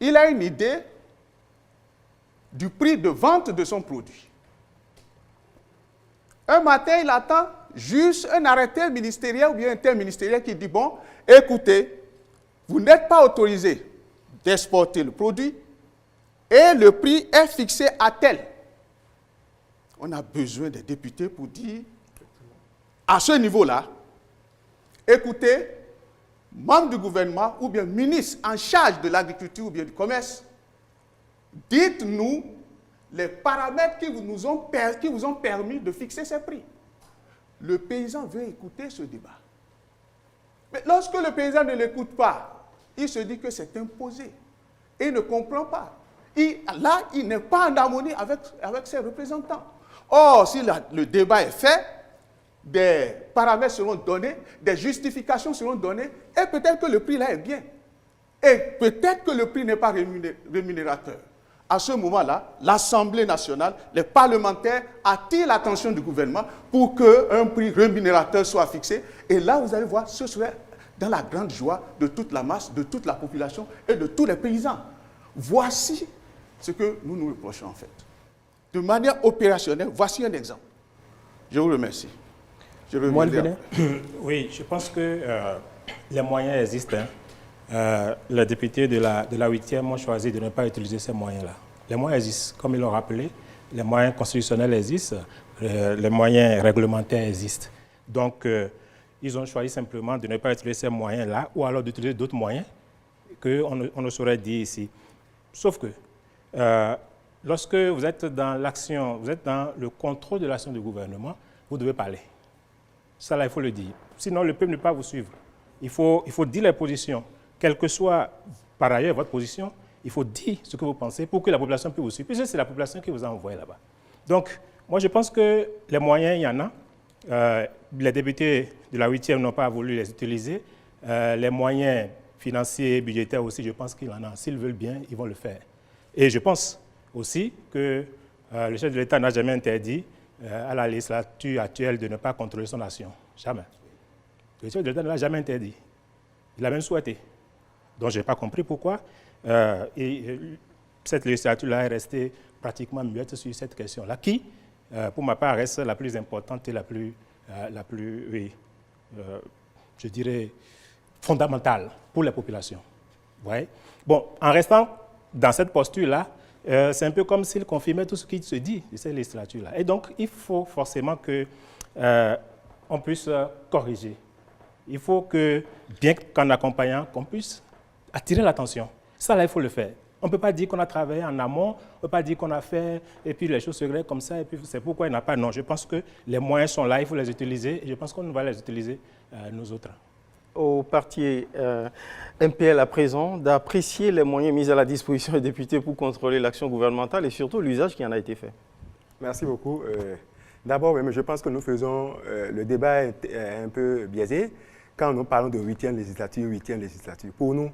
il a une idée du prix de vente de son produit. Un matin, il attend juste un arrêté ministériel ou bien interministériel qui dit, bon, écoutez, vous n'êtes pas autorisé d'exporter le produit et le prix est fixé à tel. On a besoin des députés pour dire, à ce niveau-là, écoutez, membres du gouvernement ou bien ministres en charge de l'agriculture ou bien du commerce, dites-nous les paramètres qui vous ont permis de fixer ces prix. Le paysan veut écouter ce débat. Mais lorsque le paysan ne l'écoute pas, il se dit que c'est imposé. Et il ne comprend pas. Là, il n'est pas en harmonie avec ses représentants. Or, si le débat est fait, des paramètres seront donnés, des justifications seront données, et peut-être que le prix là est bien. Et peut-être que le prix n'est pas rémunérateur. À ce moment-là, l'Assemblée nationale, les parlementaires attirent l'attention du gouvernement pour qu'un prix rémunérateur soit fixé. Et là, vous allez voir, ce serait dans la grande joie de toute la masse, de toute la population et de tous les paysans. Voici ce que nous nous reprochons en fait. De manière opérationnelle, voici un exemple. Je vous remercie. Oui, je pense que les moyens existent. Les députés de la 8e ont choisi de ne pas utiliser ces moyens-là. Les moyens existent, comme ils l'ont rappelé, les moyens constitutionnels existent, les moyens réglementaires existent. Donc, ils ont choisi simplement de ne pas utiliser ces moyens-là ou alors d'utiliser d'autres moyens qu'on ne saurait dire ici. Sauf que, lorsque vous êtes dans l'action, vous êtes dans le contrôle de l'action du gouvernement, vous devez parler. Ça, là, il faut le dire. Sinon, le peuple ne peut pas vous suivre. Il faut dire les positions. Quelle que soit, par ailleurs, votre position, il faut dire ce que vous pensez pour que la population puisse vous suivre. Puisque c'est la population qui vous a envoyé là-bas. Donc, moi, je pense que les moyens, il y en a. Les députés de la 8e n'ont pas voulu les utiliser. Les moyens financiers et budgétaires aussi, je pense qu'il y en a. S'ils veulent bien, ils vont le faire. Et je pense aussi que le chef de l'État n'a jamais interdit à la législature actuelle de ne pas contrôler son action. Jamais. Le chef de l'État ne l'a jamais interdit. Il a même souhaité. Donc, je n'ai pas compris pourquoi. Cette législature-là est restée pratiquement muette sur cette question-là, qui, pour ma part, reste la plus importante et la plus je dirais, fondamentale pour les populations. Ouais. Bon, en restant dans cette posture-là, c'est un peu comme s'il confirmait tout ce qui se dit de cette législature-là. Et donc, il faut forcément qu'on puisse corriger. Il faut que, bien qu'en accompagnant, qu'on puisse attirer l'attention. Ça, là, il faut le faire. On ne peut pas dire qu'on a travaillé en amont, on ne peut pas dire qu'on a fait, et puis les choses se réglent comme ça, et puis c'est pourquoi il n'y en a pas. Non, je pense que les moyens sont là, il faut les utiliser, et je pense qu'on va les utiliser, nous autres. Au parti MPL à présent, d'apprécier les moyens mis à la disposition des députés pour contrôler l'action gouvernementale et surtout l'usage qui en a été fait. Merci beaucoup. D'abord, je pense que nous faisons, le débat est un peu biaisé quand nous parlons de 8e législature. Pour nous,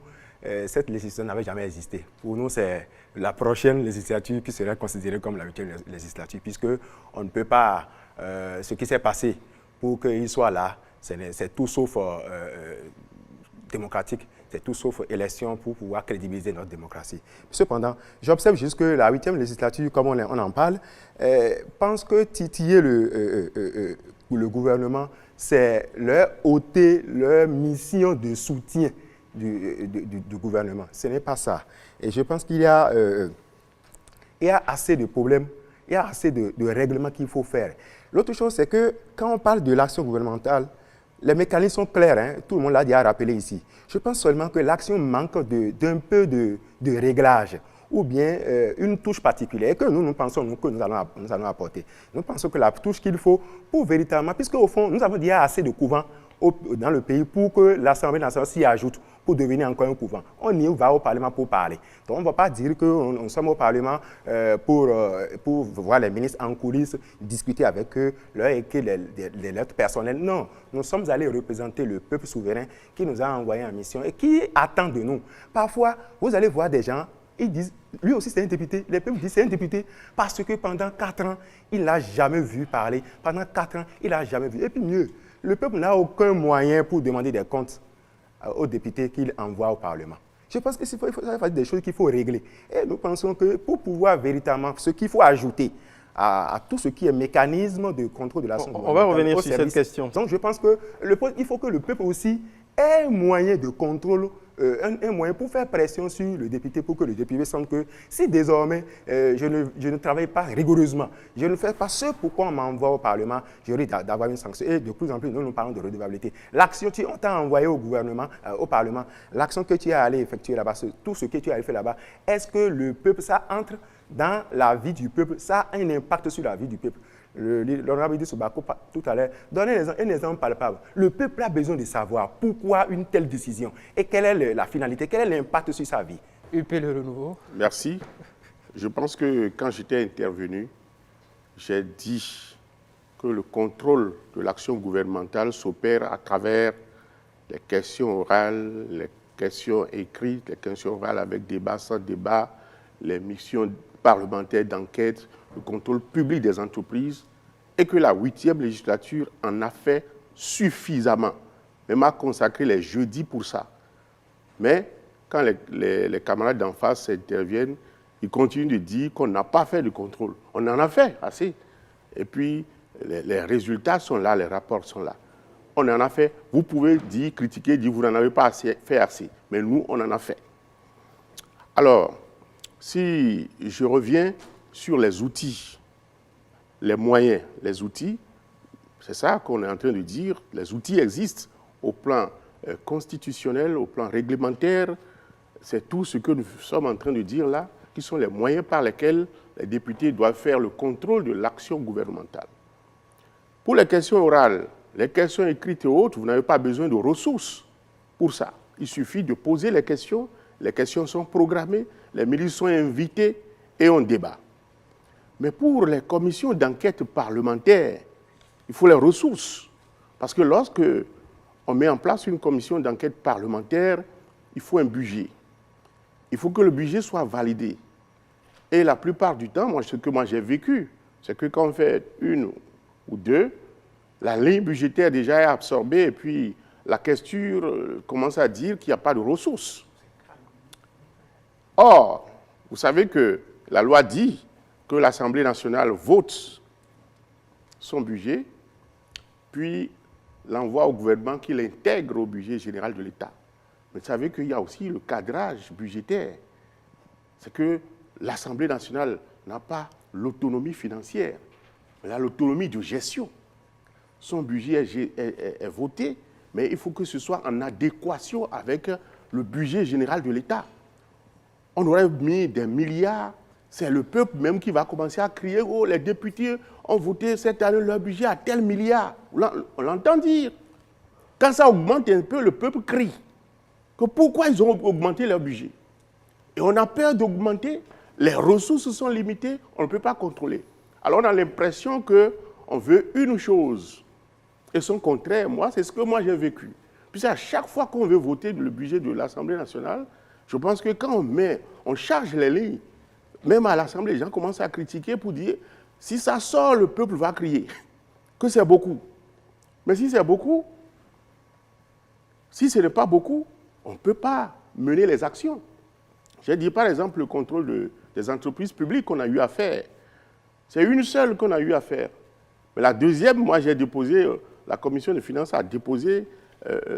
cette législature n'avait jamais existé. Pour nous, c'est la prochaine législature qui serait considérée comme la 8e législature, puisque on ne peut pas, ce qui s'est passé pour qu'il soit là, c'est tout sauf démocratique, c'est tout sauf élection pour pouvoir crédibiliser notre démocratie. Cependant, j'observe juste que la 8e législature, comme on en parle, pense que titiller le gouvernement, c'est leur ôter leur mission de soutien du gouvernement. Ce n'est pas ça. Et je pense qu'il y a assez de problèmes, il y a assez de règlements qu'il faut faire. L'autre chose, c'est que quand on parle de l'action gouvernementale, les mécanismes sont clairs, hein, tout le monde l'a déjà rappelé ici. Je pense seulement que l'action manque d'un peu de réglage ou bien une touche particulière et que nous pensons que nous allons apporter. Nous pensons que la touche qu'il faut pour véritablement, puisque au fond, nous avons déjà assez de couvents dans le pays pour que l'Assemblée nationale s'y ajoute pour devenir encore un couvent. On y va au Parlement pour parler. Donc on ne va pas dire que nous sommes au Parlement pour voir les ministres en coulisses, discuter avec eux, leur écrire les lettres personnelles. Non, nous sommes allés représenter le peuple souverain qui nous a envoyés en mission et qui attend de nous. Parfois, vous allez voir des gens, ils disent, lui aussi c'est un député, les peuples disent c'est un député parce que pendant 4 ans, il n'a jamais vu parler. Pendant 4 ans, il n'a jamais vu. Et puis mieux, le peuple n'a aucun moyen pour demander des comptes aux députés qu'il envoie au Parlement. Je pense qu'il faut faire des choses qu'il faut régler. Et nous pensons que pour pouvoir véritablement, ce qu'il faut ajouter à tout ce qui est mécanisme de contrôle de l'action gouvernementale. On va revenir sur cette question. Donc je pense qu'il faut que le peuple aussi ait un moyen de contrôle, un moyen pour faire pression sur le député, pour que le député sente que si désormais je ne travaille pas rigoureusement, je ne fais pas ce pourquoi on m'envoie au Parlement, je risque d'avoir une sanction. Et de plus en plus, nous parlons de redevabilité. L'action on t'a envoyé au gouvernement, au Parlement, l'action que tu as allé effectuer là-bas, tout ce que tu as fait là-bas, est-ce que le peuple, ça entre dans la vie du peuple, ça a un impact sur la vie du peuple? L'honorable dit Soubako tout à l'heure, donnez un exemple palpable. Le peuple a besoin de savoir pourquoi une telle décision et quelle est la finalité, quel est l'impact sur sa vie. UP Le Renouveau. Merci. Je pense que quand j'étais intervenu, j'ai dit que le contrôle de l'action gouvernementale s'opère à travers les questions orales, les questions écrites, les questions orales avec débat, sans débat, les missions parlementaires d'enquête, le contrôle public des entreprises, et que la 8e législature en a fait suffisamment, même a consacré les jeudis pour ça. Mais quand les camarades d'en face interviennent, ils continuent de dire qu'on n'a pas fait de contrôle. On en a fait assez. Et puis, les résultats sont là, les rapports sont là. On en a fait. Vous pouvez dire, critiquer, dire vous n'en avez pas fait assez. Mais nous, on en a fait. Alors, si je reviens sur les outils, les moyens, les outils, c'est ça qu'on est en train de dire. Les outils existent au plan constitutionnel, au plan réglementaire. C'est tout ce que nous sommes en train de dire là, qui sont les moyens par lesquels les députés doivent faire le contrôle de l'action gouvernementale. Pour les questions orales, les questions écrites et autres, vous n'avez pas besoin de ressources pour ça. Il suffit de poser les questions sont programmées, les ministres sont invités et on débat. Mais pour les commissions d'enquête parlementaire, il faut les ressources. Parce que lorsque on met en place une commission d'enquête parlementaire, il faut un budget. Il faut que le budget soit validé. Et la plupart du temps, ce que moi j'ai vécu, c'est que quand on fait une ou deux, la ligne budgétaire déjà est absorbée et puis la question commence à dire qu'il n'y a pas de ressources. Or, vous savez que la loi dit que l'Assemblée nationale vote son budget, puis l'envoie au gouvernement qui l'intègre au budget général de l'État. Mais vous savez qu'il y a aussi le cadrage budgétaire. C'est que l'Assemblée nationale n'a pas l'autonomie financière, elle a l'autonomie de gestion. Son budget est voté, mais il faut que ce soit en adéquation avec le budget général de l'État. On aurait mis des milliards, c'est le peuple même qui va commencer à crier « Oh, les députés ont voté cette année leur budget à tel milliard ». On l'entend dire. Quand ça augmente un peu, le peuple crie que pourquoi ils ont augmenté leur budget. Et on a peur d'augmenter, les ressources sont limitées, on ne peut pas contrôler. Alors on a l'impression qu'on veut une chose et son contraire. Moi, c'est ce que moi j'ai vécu. Puis à chaque fois qu'on veut voter le budget de l'Assemblée nationale, je pense que quand on charge les lignes, même à l'Assemblée, les gens commencent à critiquer pour dire si ça sort, le peuple va crier que c'est beaucoup. Mais si c'est beaucoup, si ce n'est pas beaucoup, on ne peut pas mener les actions. J'ai dit par exemple le contrôle des entreprises publiques qu'on a eu à faire. C'est une seule qu'on a eu à faire. Mais la deuxième, moi j'ai déposé, la commission des finances a déposé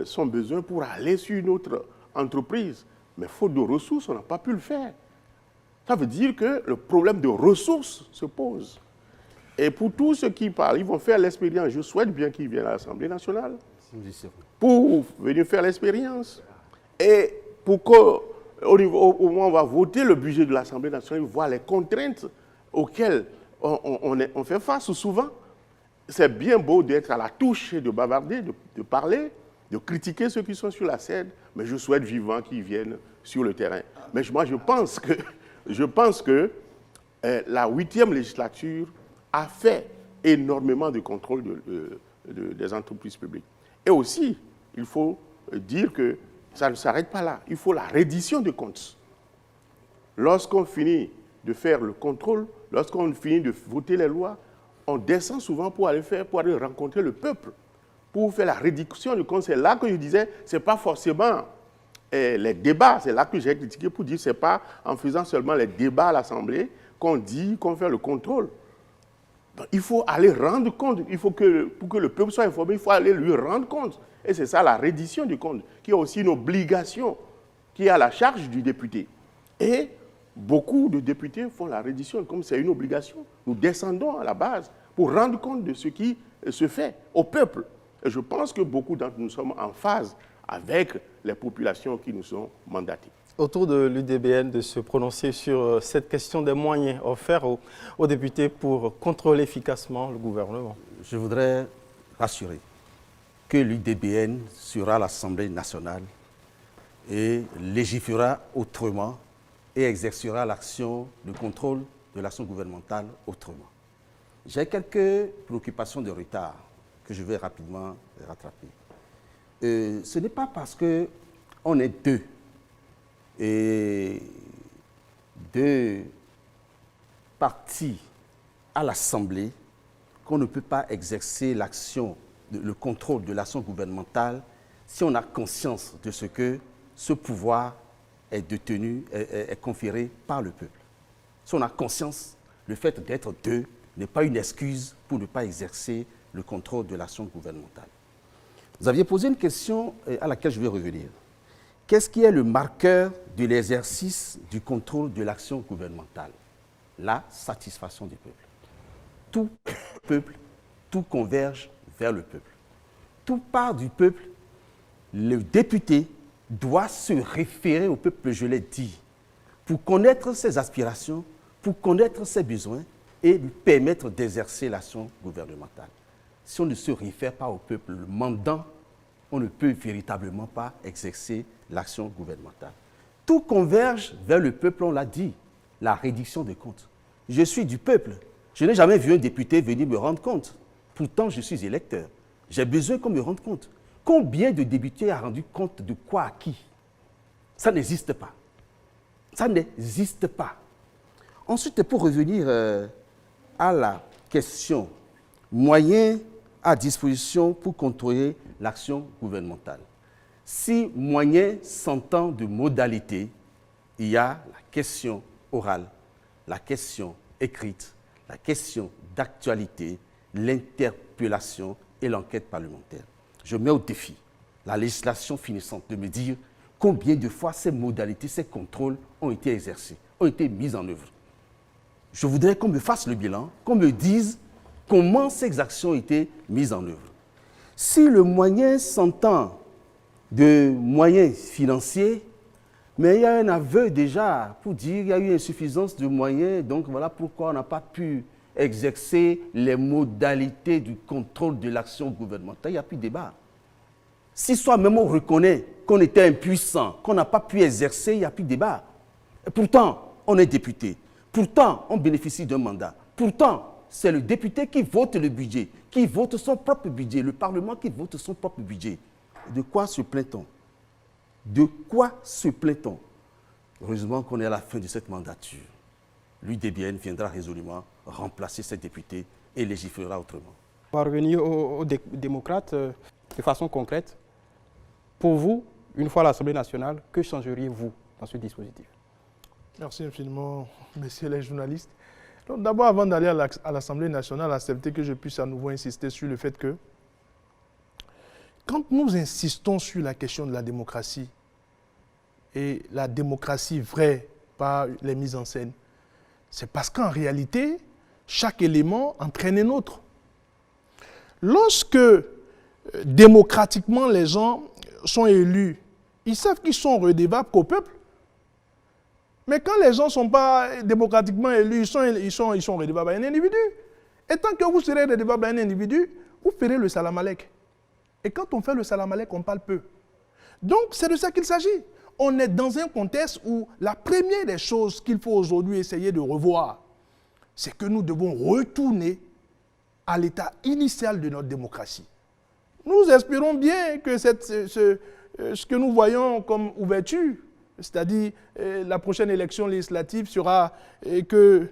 son besoin pour aller sur une autre entreprise. Mais faute de ressources, on n'a pas pu le faire. Ça veut dire que le problème de ressources se pose. Et pour tous ceux qui parlent, ils vont faire l'expérience. Je souhaite bien qu'ils viennent à l'Assemblée nationale pour venir faire l'expérience. Et pour qu'au moment où on va voter le budget de l'Assemblée nationale, ils voient les contraintes auxquelles on fait face souvent. C'est bien beau d'être à la touche et de bavarder, de parler, de critiquer ceux qui sont sur la scène, mais je souhaite vivement qu'ils viennent sur le terrain. Mais moi, je pense que la 8e législature a fait énormément de contrôle des entreprises publiques. Et aussi, il faut dire que ça ne s'arrête pas là. Il faut la reddition de comptes. Lorsqu'on finit de faire le contrôle, lorsqu'on finit de voter les lois, on descend souvent pour aller rencontrer le peuple, pour faire la réduction de comptes. C'est là que je disais, ce n'est pas forcément les débats, c'est là que j'ai critiqué pour dire que ce n'est pas en faisant seulement les débats à l'Assemblée qu'on dit qu'on fait le contrôle. Donc, il faut aller rendre compte, pour que le peuple soit informé, il faut aller lui rendre compte. Et c'est ça la reddition du compte, qui est aussi une obligation qui est à la charge du député. Et beaucoup de députés font la reddition, comme c'est une obligation. Nous descendons à la base pour rendre compte de ce qui se fait au peuple. Et je pense que beaucoup d'entre nous sommes en phase avec les populations qui nous ont mandatées. Autour de l'UDBN de se prononcer sur cette question des moyens offerts aux députés pour contrôler efficacement le gouvernement. Je voudrais rassurer que l'UDBN sera à l'Assemblée nationale et légiférera autrement et exercera l'action de contrôle de l'action gouvernementale autrement. J'ai quelques préoccupations de retard que je vais rapidement rattraper. Ce n'est pas parce qu'on est deux partis à l'Assemblée qu'on ne peut pas exercer le contrôle de l'action gouvernementale si on a conscience de ce que ce pouvoir est détenu, est conféré par le peuple. Si on a conscience, le fait d'être deux n'est pas une excuse pour ne pas exercer le contrôle de l'action gouvernementale. Vous aviez posé une question à laquelle je vais revenir. Qu'est-ce qui est le marqueur de l'exercice du contrôle de l'action gouvernementale? La satisfaction du peuple. Tout peuple, tout converge vers le peuple. Tout part du peuple. Le député doit se référer au peuple, je l'ai dit, pour connaître ses aspirations, pour connaître ses besoins et lui permettre d'exercer l'action gouvernementale. Si on ne se réfère pas au peuple, le mandant, on ne peut véritablement pas exercer l'action gouvernementale. Tout converge vers le peuple, on l'a dit, la reddition des comptes. Je suis du peuple. Je n'ai jamais vu un député venir me rendre compte. Pourtant, je suis électeur. J'ai besoin qu'on me rende compte. Combien de députés a rendu compte de quoi à qui? Ça n'existe pas. Ça n'existe pas. Ensuite, pour revenir à la question moyens à disposition pour contrôler l'action gouvernementale. Si moyen s'entend de modalité, il y a la question orale, la question écrite, la question d'actualité, l'interpellation et l'enquête parlementaire. Je mets au défi la législation finissante de me dire combien de fois ces modalités, ces contrôles ont été exercés, ont été mis en œuvre. Je voudrais qu'on me fasse le bilan, qu'on me dise comment ces actions ont été mises en œuvre. Si le moyen s'entend de moyens financiers, mais il y a un aveu déjà pour dire qu'il y a eu insuffisance de moyens, donc voilà pourquoi on n'a pas pu exercer les modalités du contrôle de l'action gouvernementale. Il n'y a plus de débat. Si soi-même on reconnaît qu'on était impuissant, qu'on n'a pas pu exercer, il n'y a plus de débat. Et pourtant, on est député. Pourtant, on bénéficie d'un mandat. Pourtant, c'est le député qui vote le budget, qui vote son propre budget, le Parlement qui vote son propre budget. De quoi se plaint-on? De quoi se plaint-on? Heureusement qu'on est à la fin de cette mandature. L'UDBN viendra résolument remplacer ces députés et légiférera autrement. On va revenir aux démocrates de façon concrète. Pour vous, une fois à l'Assemblée nationale, que changeriez-vous dans ce dispositif? Merci infiniment, messieurs les journalistes. D'abord, avant d'aller à l'Assemblée nationale, acceptez que je puisse à nouveau insister sur le fait que quand nous insistons sur la question de la démocratie, et la démocratie vraie, pas les mises en scène, c'est parce qu'en réalité, chaque élément entraîne un autre. Lorsque démocratiquement les gens sont élus, ils savent qu'ils sont redevables qu'au peuple. Mais quand les gens ne sont pas démocratiquement élus, ils sont redevables à un individu. Et tant que vous serez redevable à un individu, vous ferez le salam alek. Et quand on fait le salam alek, on parle peu. Donc, c'est de ça qu'il s'agit. On est dans un contexte où la première des choses qu'il faut aujourd'hui essayer de revoir, c'est que nous devons retourner à l'état initial de notre démocratie. Nous espérons bien que ce que nous voyons comme ouverture, c'est-à-dire la prochaine élection législative sera que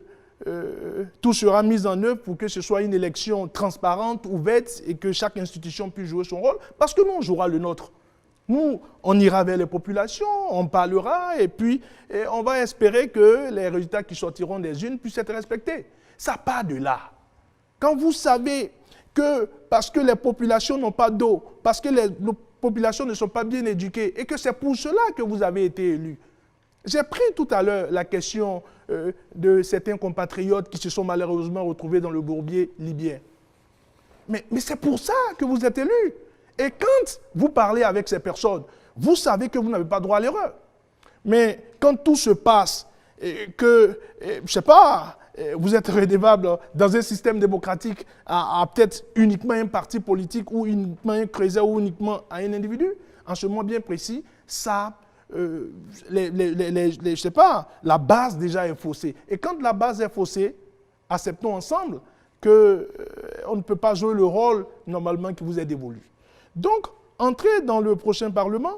tout sera mis en œuvre pour que ce soit une élection transparente, ouverte et que chaque institution puisse jouer son rôle, parce que nous, on jouera le nôtre. Nous, on ira vers les populations, on parlera et puis on va espérer que les résultats qui sortiront des urnes puissent être respectés. Ça part de là. Quand vous savez que parce que les populations n'ont pas d'eau, parce que les populations ne sont pas bien éduquées et que c'est pour cela que vous avez été élu. J'ai pris tout à l'heure la question de certains compatriotes qui se sont malheureusement retrouvés dans le bourbier libyen. Mais c'est pour ça que vous êtes élu. Et quand vous parlez avec ces personnes, vous savez que vous n'avez pas droit à l'erreur. Mais quand tout se passe, que, je ne sais pas, vous êtes redevable dans un système démocratique à peut-être uniquement un parti politique ou uniquement un créateur ou uniquement à un individu, en ce moment bien précis, ça, je sais pas, la base déjà est faussée. Et quand la base est faussée, acceptons ensemble qu'on ne peut pas jouer le rôle normalement qui vous est dévolu. Donc, entrez dans le prochain Parlement,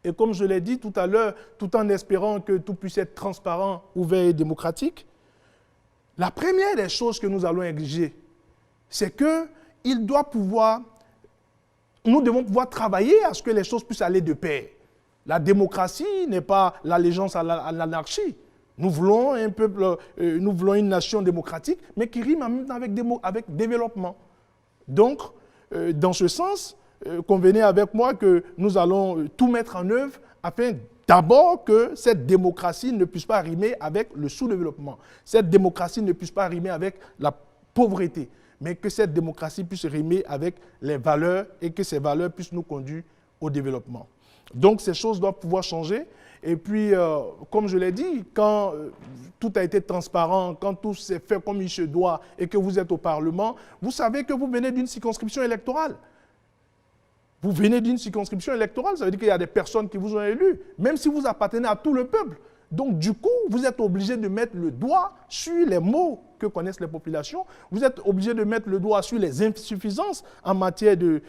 et comme je l'ai dit tout à l'heure, tout en espérant que tout puisse être transparent, ouvert et démocratique, la première des choses que nous allons exiger, c'est que nous devons pouvoir travailler à ce que les choses puissent aller de pair. La démocratie n'est pas l'allégeance à l'anarchie. Nous voulons un peuple, nous voulons une nation démocratique, mais qui rime en même temps avec développement. Donc, dans ce sens, convenez avec moi que nous allons tout mettre en œuvre afin d'abord que cette démocratie ne puisse pas rimer avec le sous-développement. Cette démocratie ne puisse pas rimer avec la pauvreté, mais que cette démocratie puisse rimer avec les valeurs et que ces valeurs puissent nous conduire au développement. Donc ces choses doivent pouvoir changer. Et puis, comme je l'ai dit, quand tout a été transparent, quand tout s'est fait comme il se doit et que vous êtes au Parlement, vous savez que vous venez d'une circonscription électorale. Vous venez d'une circonscription électorale, ça veut dire qu'il y a des personnes qui vous ont élu, même si vous appartenez à tout le peuple. Donc, du coup, vous êtes obligé de mettre le doigt sur les maux que connaissent les populations. Vous êtes obligé de mettre le doigt sur les insuffisances en matière de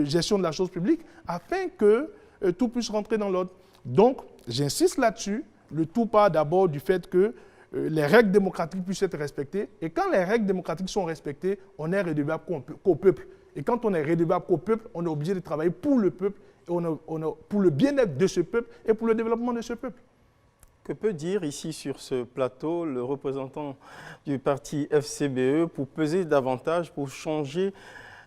gestion de la chose publique afin que tout puisse rentrer dans l'ordre. Donc, j'insiste là-dessus. Le tout part d'abord du fait que les règles démocratiques puissent être respectées. Et quand les règles démocratiques sont respectées, on est redevable qu'au peuple. Et quand on est redevable qu'au peuple, on est obligé de travailler pour le peuple, et pour le bien-être de ce peuple et pour le développement de ce peuple. Que peut dire ici sur ce plateau le représentant du parti FCBE pour peser davantage, pour changer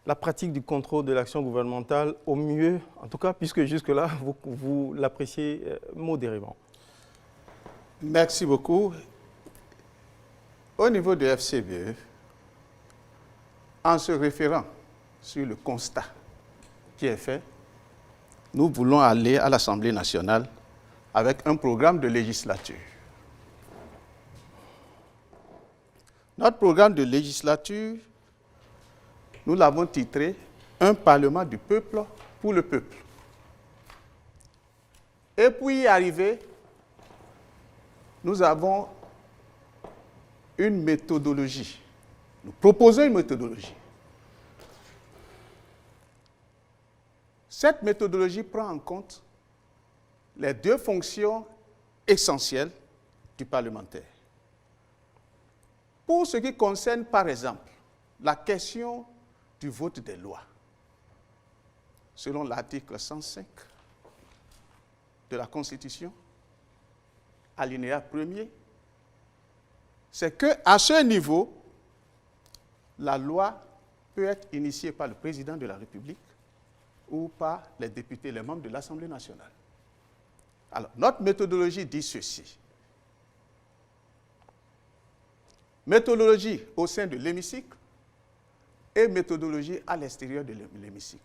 la pratique du contrôle de l'action gouvernementale au mieux, en tout cas, puisque jusque-là, vous l'appréciez modérément? Merci beaucoup. Au niveau de FCBE, en se référant sur le constat qui est fait, nous voulons aller à l'Assemblée nationale avec un programme de législature. Notre programme de législature, nous l'avons titré « Un Parlement du peuple pour le peuple ». Et pour y arriver, nous avons une méthodologie. Nous proposons une méthodologie. Cette méthodologie prend en compte les deux fonctions essentielles du parlementaire. Pour ce qui concerne, par exemple, la question du vote des lois, selon l'article 105 de la Constitution, alinéa 1er, c'est qu'à ce niveau, la loi peut être initiée par le président de la République ou par les députés, les membres de l'Assemblée nationale. Alors, notre méthodologie dit ceci. Méthodologie au sein de l'hémicycle et méthodologie à l'extérieur de l'hémicycle.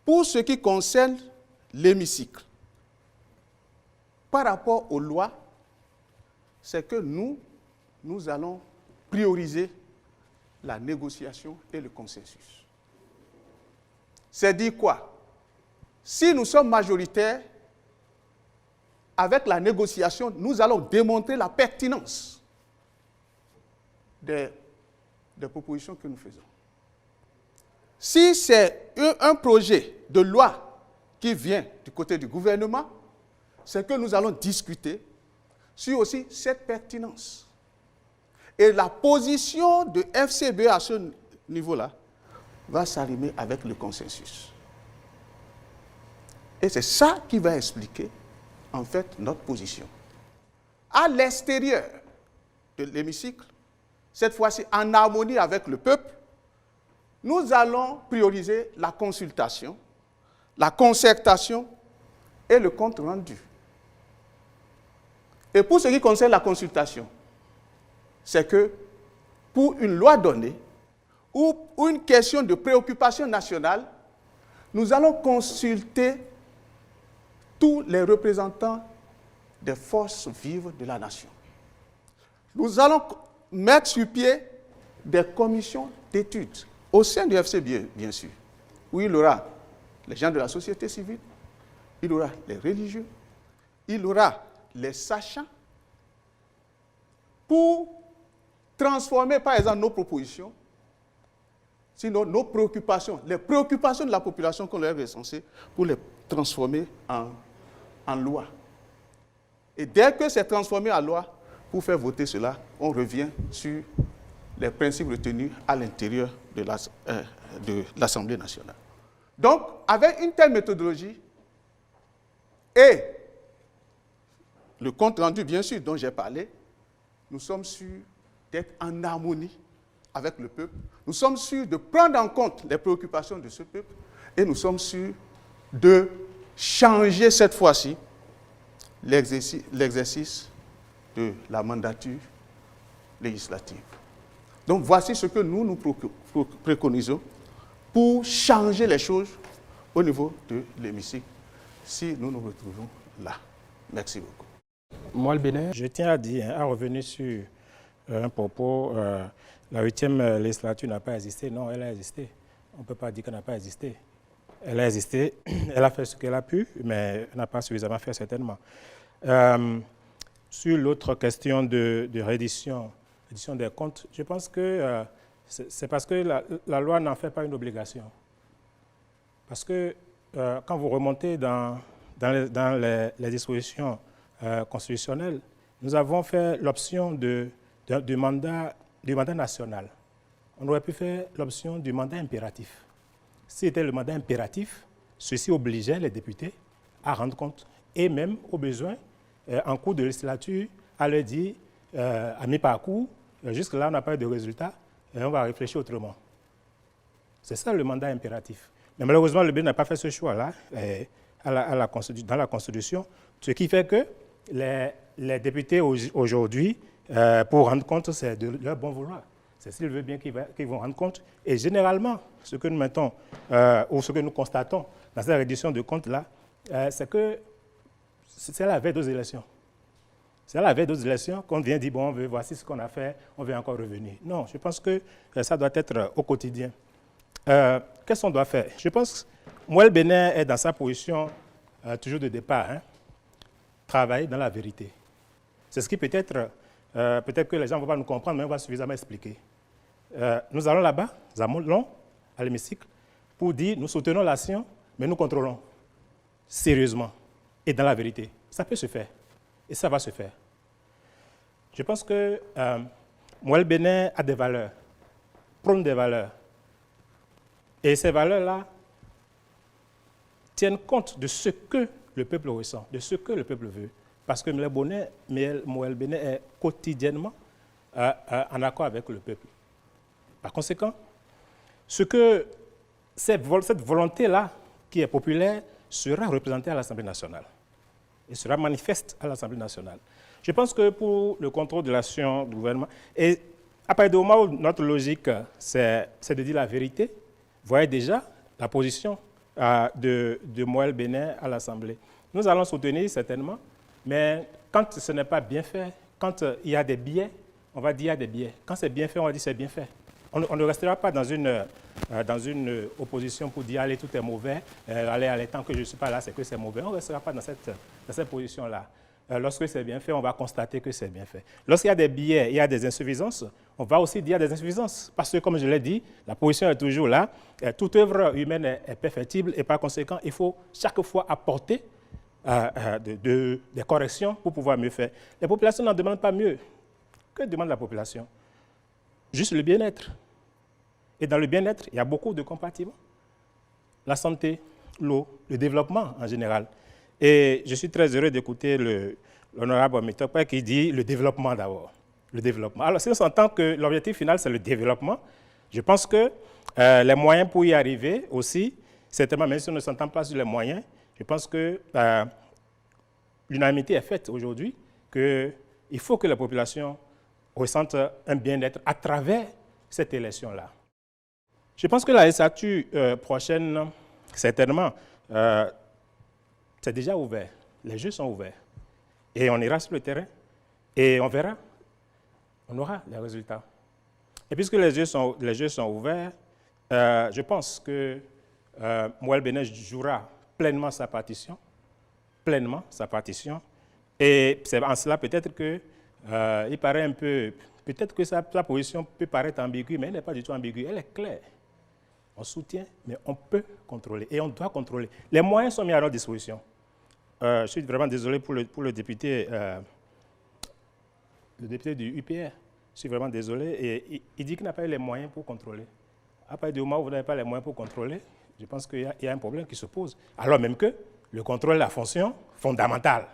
Pour ce qui concerne l'hémicycle, par rapport aux lois, c'est que nous allons prioriser la négociation et le consensus. C'est dire quoi? Si nous sommes majoritaires, avec la négociation, nous allons démontrer la pertinence des propositions que nous faisons. Si c'est un projet de loi qui vient du côté du gouvernement, c'est que nous allons discuter sur aussi cette pertinence. Et la position de FCBE à ce niveau-là va s'arrimer avec le consensus. Et c'est ça qui va expliquer, en fait, notre position. À l'extérieur de l'hémicycle, cette fois-ci en harmonie avec le peuple, nous allons prioriser la consultation, la concertation et le compte rendu. Et pour ce qui concerne la consultation, c'est que pour une loi donnée ou une question de préoccupation nationale, nous allons consulter tous les représentants des forces vives de la nation. Nous allons mettre sur pied des commissions d'études au sein du FCBE, bien sûr, où il y aura les gens de la société civile, il y aura les religieux, il y aura les sachants, pour transformer, par exemple, nos propositions, sinon nos préoccupations, les préoccupations de la population qu'on leur est censé, pour les transformer en loi. Et dès que c'est transformé en loi, pour faire voter cela, on revient sur les principes retenus à l'intérieur de l'Assemblée nationale. Donc, avec une telle méthodologie et le compte rendu, bien sûr, dont j'ai parlé, nous sommes sûrs d'être en harmonie avec le peuple. Nous sommes sûrs de prendre en compte les préoccupations de ce peuple et nous sommes sûrs de changer cette fois-ci l'exercice de la mandature législative. Donc voici ce que nous préconisons pour changer les choses au niveau de l'hémicycle si nous nous retrouvons là. Merci beaucoup. Moi, le Bénin. Je tiens à dire, à revenir sur un propos, la 8e législature n'a pas existé. Non, elle a existé. On ne peut pas dire qu'elle n'a pas existé. Elle a existé, elle a fait ce qu'elle a pu, mais elle n'a pas suffisamment fait certainement. Sur l'autre question de reddition des comptes, je pense que c'est parce que la loi n'en fait pas une obligation. Parce que quand vous remontez dans les dispositions constitutionnelles, nous avons fait l'option du mandat national. On aurait pu faire l'option du mandat impératif. Si c'était le mandat impératif, ceci obligeait les députés à rendre compte et même, au besoin, en cours de législature, à leur dire, à mi-parcours, jusque-là, on n'a pas eu de résultat, et on va réfléchir autrement. C'est ça le mandat impératif. Mais malheureusement, le Bénin n'a pas fait ce choix-là dans la Constitution, ce qui fait que les députés aujourd'hui, pour rendre compte, c'est de leur bon vouloir. C'est s'ils veulent bien qu'ils vont rendre compte. Et généralement, ce que nous mettons, ou ce que nous constatons dans cette reddition de comptes-là, c'est que c'est la veille des élections. C'est à la veille des élections qu'on vient dire, bon, voici ce qu'on a fait, on veut encore revenir. Non, je pense que ça doit être au quotidien. Qu'est-ce qu'on doit faire? Je pense que moi, le Bénin est dans sa position toujours de départ, hein, travailler dans la vérité. C'est ce qui peut-être que les gens ne vont pas nous comprendre, mais on va suffisamment expliquer. Nous allons là-bas, nous allons à l'hémicycle, pour dire, nous soutenons l'action, mais nous contrôlons sérieusement et dans la vérité. Ça peut se faire et ça va se faire. Je pense que moi, le Bénin a des valeurs, prône des valeurs. Et ces valeurs-là tiennent compte de ce que le peuple ressent, de ce que le peuple veut. Parce que le Bénin est quotidiennement en accord avec le peuple. Par conséquent, cette volonté-là, qui est populaire, sera représentée à l'Assemblée nationale et sera manifeste à l'Assemblée nationale. Je pense que pour le contrôle de l'action du gouvernement, et à partir du moment où notre logique, c'est de dire la vérité, vous voyez déjà la position de Moël Bénin à l'Assemblée. Nous allons soutenir certainement, mais quand ce n'est pas bien fait, quand il y a des biais, on va dire qu'il y a des biais. Quand c'est bien fait, on va dire c'est bien fait. On ne restera pas dans une opposition pour dire allez, tout est mauvais, allez, tant que je ne suis pas là, c'est que c'est mauvais. On ne restera pas dans cette position-là. Lorsque c'est bien fait, on va constater que c'est bien fait. Lorsqu'il y a des biais, il y a des insuffisances, on va aussi dire des insuffisances. Parce que, comme je l'ai dit, la position est toujours là. Toute œuvre humaine est perfectible et par conséquent, il faut chaque fois apporter des corrections pour pouvoir mieux faire. Les populations n'en demandent pas mieux. Que demande la population? Juste le bien-être. Et dans le bien-être, il y a beaucoup de compartiments. La santé, l'eau, le développement en général. Et je suis très heureux d'écouter l'honorable Mitokpa qui dit le développement d'abord. Le développement. Alors, si on s'entend que l'objectif final, c'est le développement, je pense que les moyens pour y arriver aussi, certainement, même si on ne s'entend pas sur les moyens, je pense que l'unanimité est faite aujourd'hui qu'il faut que la population ressente un bien-être à travers cette élection-là. Je pense que la législature prochaine, certainement, c'est déjà ouvert. Les jeux sont ouverts. Et on ira sur le terrain et on verra. On aura les résultats. Et puisque les jeux sont ouverts, je pense que Moël Bénin jouera pleinement sa partition. Et c'est en cela peut-être que il paraît un peu, peut-être que sa position peut paraître ambiguë, mais elle n'est pas du tout ambiguë, elle est claire. On soutient, mais on peut contrôler et on doit contrôler. Les moyens sont mis à notre disposition. Je suis vraiment désolé pour le député du UPR. Je suis vraiment désolé. Et il dit qu'il n'a pas eu les moyens pour contrôler. À partir du moment où vous n'avez pas les moyens pour contrôler, je pense qu'il y a un problème qui se pose. Alors même que le contrôle est la fonction fondamentale.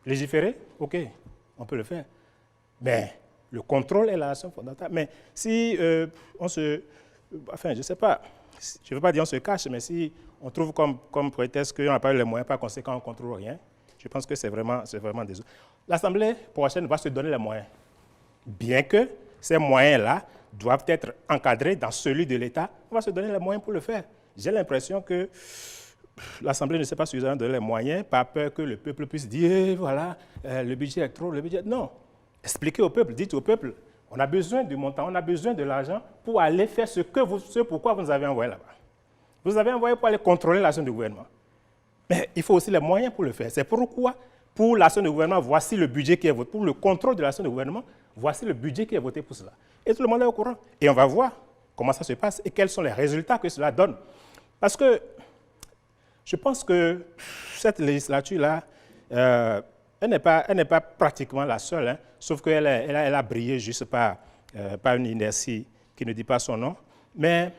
Légiférer, ok, on peut le faire. Mais le contrôle est la fonction fondamentale. Mais si enfin, je ne sais pas, je ne veux pas dire on se cache, mais si on trouve comme prétexte qu'on n'a pas eu les moyens, par conséquent on ne contrôle rien, je pense que c'est vraiment désolé. L'Assemblée prochaine va se donner les moyens, bien que ces moyens-là doivent être encadrés dans celui de l'État, on va se donner les moyens pour le faire. J'ai l'impression que l'Assemblée ne sait pas suffisamment donner les moyens, par peur que le peuple puisse dire, voilà, le budget est trop, le budget... Non, expliquez au peuple, dites au peuple, on a besoin du montant, on a besoin de l'argent pour aller faire ce pourquoi vous nous avez envoyé là-bas. Vous avez envoyé pour aller contrôler l'action du gouvernement. Mais il faut aussi les moyens pour le faire. C'est pourquoi, pour l'action du gouvernement, voici le budget qui est voté. Pour le contrôle de l'action du gouvernement, voici le budget qui est voté pour cela. Et tout le monde est au courant. Et on va voir comment ça se passe et quels sont les résultats que cela donne. Parce que je pense que cette législature-là, Elle n'est pas pratiquement la seule, hein, sauf qu'elle a brillé juste par une inertie qui ne dit pas son nom. Mais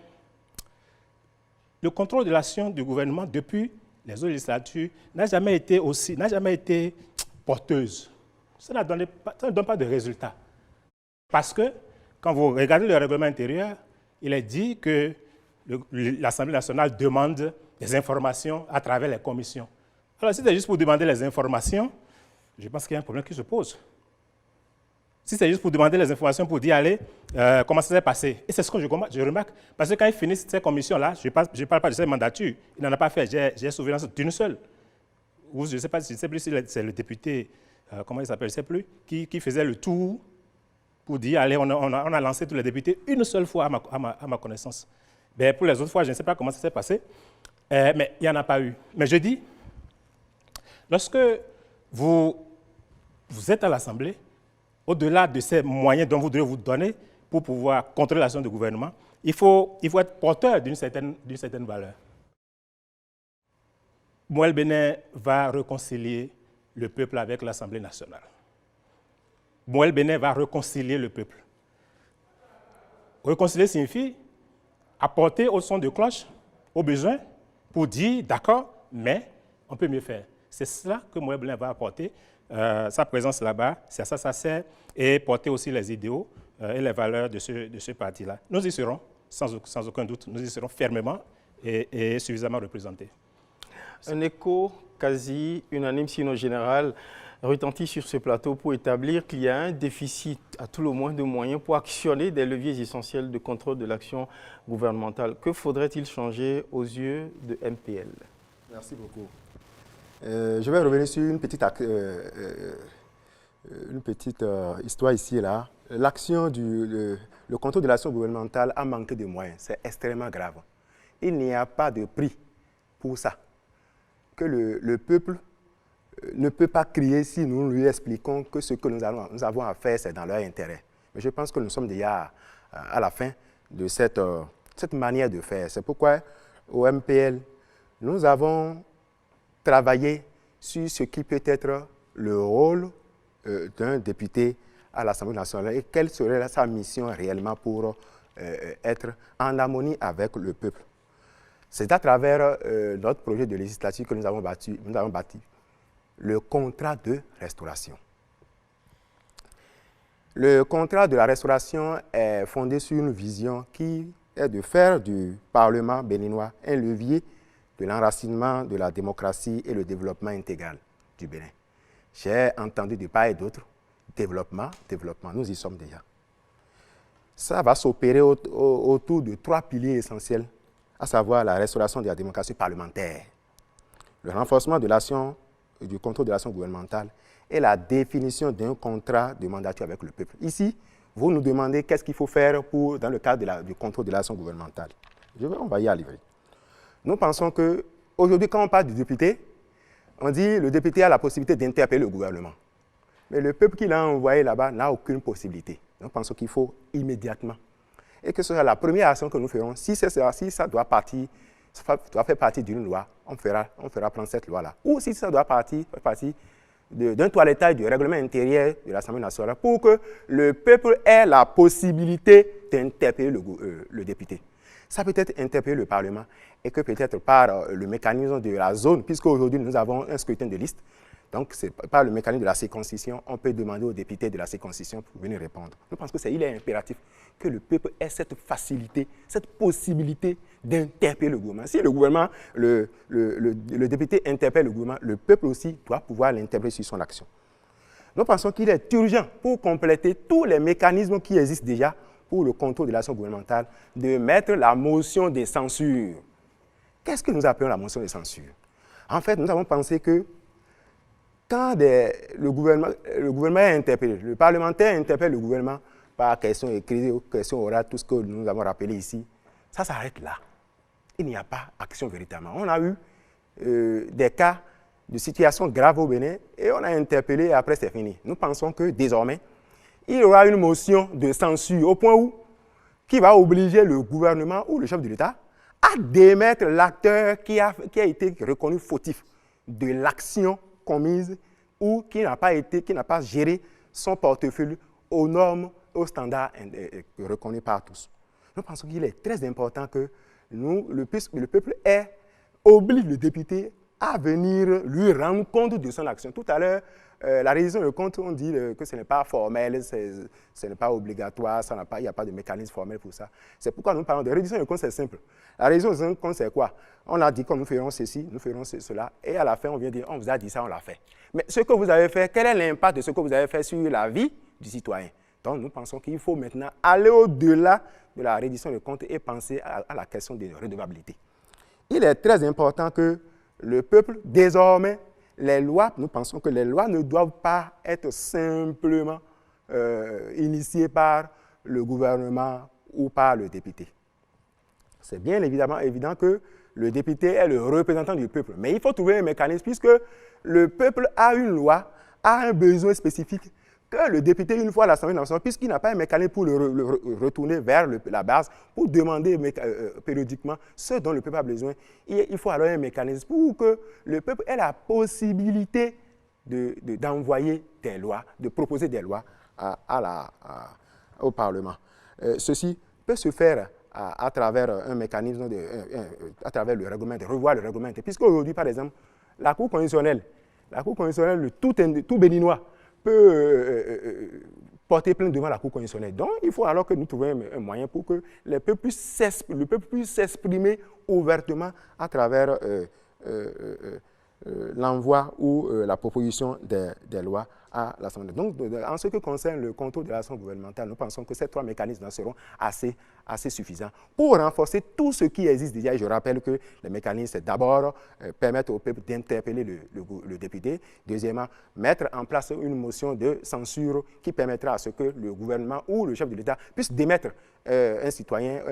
le contrôle de l'action du gouvernement depuis les autres législatures n'a jamais été porteuse. Ça ne donne pas de résultat. Parce que quand vous regardez le règlement intérieur, il est dit que l'Assemblée nationale demande des informations à travers les commissions. Alors si c'est juste pour demander les informations, je pense qu'il y a un problème qui se pose. Si c'est juste pour demander les informations, pour dire, allez, comment ça s'est passé. Et c'est ce que je remarque. Parce que quand ils finissent ces commissions-là, je ne parle pas de ces mandatures, il n'en a pas fait, j'ai souvenance d'une seule. Ou je ne sais plus si c'est le député, comment il s'appelle, je ne sais plus, qui faisait le tour pour dire, allez, on a lancé tous les députés une seule fois à ma connaissance. Ben, pour les autres fois, je ne sais pas comment ça s'est passé, mais il n'y en a pas eu. Mais je dis, lorsque vous êtes à l'Assemblée, au-delà de ces moyens dont vous devez vous donner pour pouvoir contrôler l'action du gouvernement, il faut être porteur d'une certaine valeur. Moël Bénin va réconcilier le peuple avec l'Assemblée nationale. Moël Bénin va réconcilier le peuple. Réconcilier signifie apporter au son de cloche, au besoin, pour dire d'accord, mais on peut mieux faire. C'est cela que Moël Bénin va apporter. Sa présence là-bas, c'est à ça ça sert, et porter aussi les idéaux et les valeurs de ce parti-là. Nous y serons, sans aucun doute, nous y serons fermement et suffisamment représentés. Un écho quasi unanime, sinon général, retentit sur ce plateau pour établir qu'il y a un déficit, à tout le moins, de moyens pour actionner des leviers essentiels de contrôle de l'action gouvernementale. Que faudrait-il changer aux yeux de MPL? Merci beaucoup. Je vais revenir sur une petite histoire ici et là. Le contrôle de l'action gouvernementale a manqué de moyens. C'est extrêmement grave. Il n'y a pas de prix pour ça. Que le peuple ne peut pas crier si nous lui expliquons que ce que nous avons à faire, c'est dans leur intérêt. Mais je pense que nous sommes déjà à la fin de cette manière de faire. C'est pourquoi, au MPL, nous avons travaillé sur ce qui peut être le rôle d'un député à l'Assemblée nationale et quelle serait sa mission réellement pour être en harmonie avec le peuple. C'est à travers notre projet de législature que nous avons bâti le contrat de restauration. Le contrat de la restauration est fondé sur une vision qui est de faire du Parlement béninois un levier de l'enracinement de la démocratie et le développement intégral du Bénin. J'ai entendu de part et d'autre, développement, nous y sommes déjà. Ça va s'opérer autour de 3 piliers essentiels, à savoir la restauration de la démocratie parlementaire, le renforcement de l'action du contrôle de l'action gouvernementale et la définition d'un contrat de mandature avec le peuple. Ici, vous nous demandez qu'est-ce qu'il faut faire dans le cadre du contrôle de l'action gouvernementale. On va y arriver. Nous pensons qu'aujourd'hui, quand on parle du député, on dit le député a la possibilité d'interpeller le gouvernement. Mais le peuple qui l'a envoyé là-bas n'a aucune possibilité. Nous pensons qu'il faut immédiatement. Et que ce soit la première action que nous ferons. Si ça doit faire partie d'une loi, on fera prendre cette loi-là. Ou si ça doit faire partie d'un toilettage du règlement intérieur de l'Assemblée nationale pour que le peuple ait la possibilité d'interpeller le député. Ça peut être interpeller le Parlement et que peut-être par le mécanisme de la zone, puisqu'aujourd'hui nous avons un scrutin de liste, donc c'est par le mécanisme de la circonscription, on peut demander aux députés de la circonscription pour venir répondre. Nous pensons qu'il est impératif que le peuple ait cette facilité, cette possibilité d'interpeller le gouvernement. Si le gouvernement, le député interpelle le gouvernement, le peuple aussi doit pouvoir l'interpeller sur son action. Nous pensons qu'il est urgent pour compléter tous les mécanismes qui existent déjà pour le contrôle de l'action gouvernementale, de mettre la motion de censure. Qu'est-ce que nous appelons la motion de censure? En fait, nous avons pensé que quand le gouvernement est interpellé, le parlementaire interpelle le gouvernement par question écrite ou question orale, tout ce que nous avons rappelé ici, ça s'arrête là. Il n'y a pas action véritablement. On a eu des cas de situations graves au Bénin et on a interpellé et après c'est fini. Nous pensons que désormais, il y aura une motion de censure au point où qui va obliger le gouvernement ou le chef de l'État à démettre l'acteur qui a été reconnu fautif de l'action commise ou qui n'a pas géré son portefeuille aux normes, aux standards reconnus par tous. Nous pensons qu'il est très important que le peuple oblige le député à venir lui rendre compte de son action. Tout à l'heure, la reddition de compte, on dit que ce n'est pas formel, ce n'est pas obligatoire, il n'y a pas de mécanisme formel pour ça. C'est pourquoi nous parlons de reddition de compte, c'est simple. La reddition de compte, c'est quoi? On a dit que nous ferons ceci, nous ferons cela, et à la fin, on vient dire, on vous a dit ça, on l'a fait. Mais ce que vous avez fait, quel est l'impact de ce que vous avez fait sur la vie du citoyen? Donc, nous pensons qu'il faut maintenant aller au-delà de la reddition de compte et penser à la question de redevabilité. Il est très important que le peuple, désormais, les lois, nous pensons que les lois ne doivent pas être simplement initiées par le gouvernement ou par le député. C'est bien évident que le député est le représentant du peuple, mais il faut trouver un mécanisme puisque le peuple a une loi, a un besoin spécifique que le député, une fois à l'Assemblée nationale, puisqu'il n'a pas un mécanisme pour le retourner vers la base, pour demander périodiquement ce dont le peuple a besoin, il faut alors un mécanisme pour que le peuple ait la possibilité d'envoyer des lois, de proposer des lois au Parlement. Ceci peut se faire à travers un mécanisme, à travers le règlement, de revoir le règlement. Puisqu'aujourd'hui, par exemple, la Cour constitutionnelle, tout Béninois, peut porter plainte devant la Cour constitutionnelle. Donc, il faut alors que nous trouvions un moyen pour que le peuple puisse s'exprimer ouvertement à travers l'envoi ou la proposition des lois à l'Assemblée. Donc, en ce qui concerne le contrôle de l'action gouvernementale, nous pensons que ces trois mécanismes seront assez suffisants pour renforcer tout ce qui existe déjà. Et je rappelle que les mécanismes, c'est d'abord permettre au peuple d'interpeller le député. Deuxièmement, mettre en place une motion de censure qui permettra à ce que le gouvernement ou le chef de l'État puisse démettre un citoyen,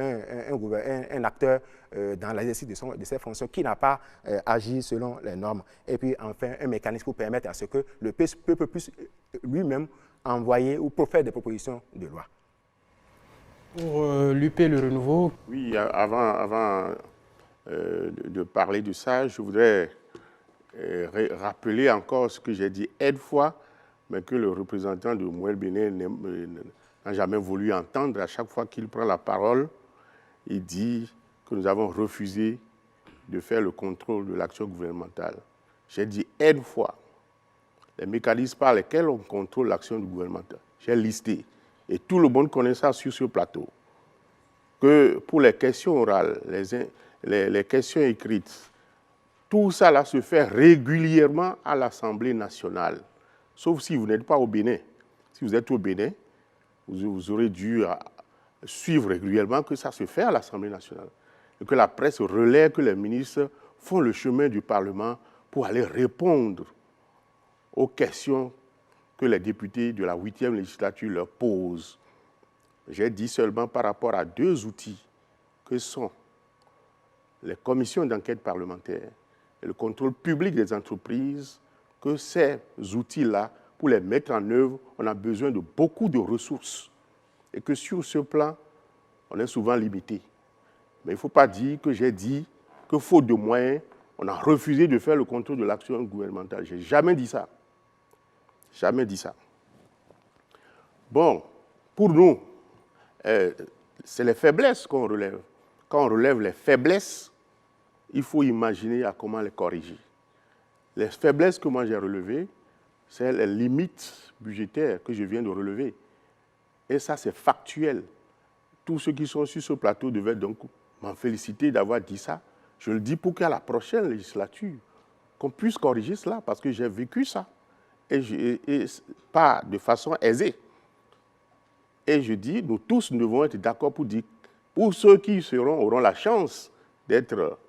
un acteur dans l'exercice de ses fonctions qui n'a pas agi selon les normes. Et puis enfin, un mécanisme pour permettre à ce que le peuple puisse lui-même envoyer ou faire des propositions de loi. Pour l'UP Le Renouveau. Oui, avant de parler de ça, je voudrais rappeler encore ce que j'ai dit une fois, mais que le représentant de Mouel Bénin n'a jamais voulu entendre. À chaque fois qu'il prend la parole, il dit que nous avons refusé de faire le contrôle de l'action gouvernementale. J'ai dit une fois, les mécanismes par lesquels on contrôle l'action du gouvernement. J'ai listé, et tout le monde connaît ça sur ce plateau, que pour les questions orales, les questions écrites, tout ça là se fait régulièrement à l'Assemblée nationale, sauf si vous n'êtes pas au Bénin. Si vous êtes au Bénin, vous aurez dû suivre régulièrement que ça se fait à l'Assemblée nationale, et que la presse relaie que les ministres font le chemin du Parlement pour aller répondre aux questions que les députés de la 8e législature leur posent. J'ai dit seulement par rapport à deux outils que sont les commissions d'enquête parlementaire et le contrôle public des entreprises, que ces outils-là, pour les mettre en œuvre, on a besoin de beaucoup de ressources et que sur ce plan, on est souvent limité. Mais il ne faut pas dire que j'ai dit que faute de moyens, on a refusé de faire le contrôle de l'action gouvernementale. Je n'ai jamais dit ça. Jamais dit ça. Bon, pour nous, c'est les faiblesses qu'on relève. Quand on relève les faiblesses, il faut imaginer à comment les corriger. Les faiblesses que moi j'ai relevées, c'est les limites budgétaires que je viens de relever. Et ça, c'est factuel. Tous ceux qui sont sur ce plateau devaient donc m'en féliciter d'avoir dit ça. Je le dis pour qu'à la prochaine législature, qu'on puisse corriger cela, parce que j'ai vécu ça. Et pas de façon aisée. Et je dis, nous tous nous devons être d'accord pour dire, pour ceux qui auront la chance d'être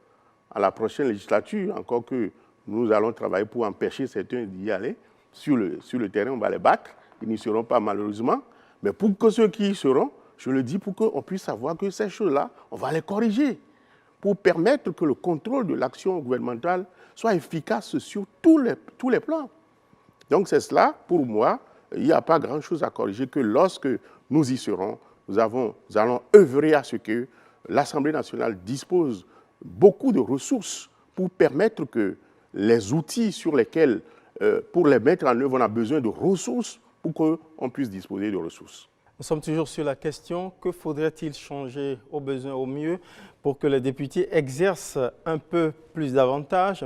à la prochaine législature, encore que nous allons travailler pour empêcher certains d'y aller, sur le terrain, on va les battre, ils n'y seront pas malheureusement, mais pour que ceux qui y seront, je le dis pour qu'on puisse savoir que ces choses-là, on va les corriger, pour permettre que le contrôle de l'action gouvernementale soit efficace sur tous les plans. Donc c'est cela, pour moi, il n'y a pas grand-chose à corriger que lorsque nous y serons, nous allons œuvrer à ce que l'Assemblée nationale dispose beaucoup de ressources pour permettre que les outils sur lesquels pour les mettre en œuvre, on a besoin de ressources pour qu'on puisse disposer de ressources. Nous sommes toujours sur la question, que faudrait-il changer au besoin, au mieux, pour que les députés exercent un peu plus davantage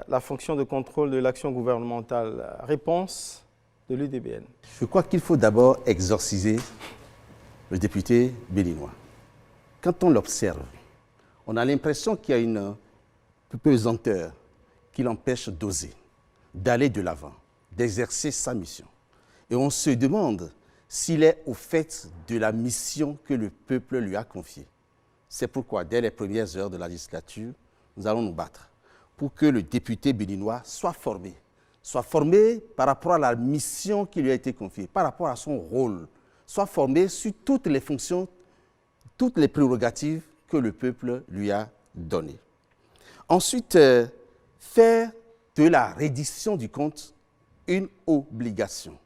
la fonction de contrôle de l'action gouvernementale? Réponse de l'UDBN. Je crois qu'il faut d'abord exorciser le député béninois. Quand on l'observe, on a l'impression qu'il y a une pesanteur qui l'empêche d'oser, d'aller de l'avant, d'exercer sa mission. Et on se demande s'il est au fait de la mission que le peuple lui a confiée. C'est pourquoi, dès les premières heures de la législature, nous allons nous battre pour que le député béninois soit formé par rapport à la mission qui lui a été confiée, par rapport à son rôle, soit formé sur toutes les fonctions, toutes les prérogatives que le peuple lui a données. Ensuite, faire de la reddition du compte une obligation,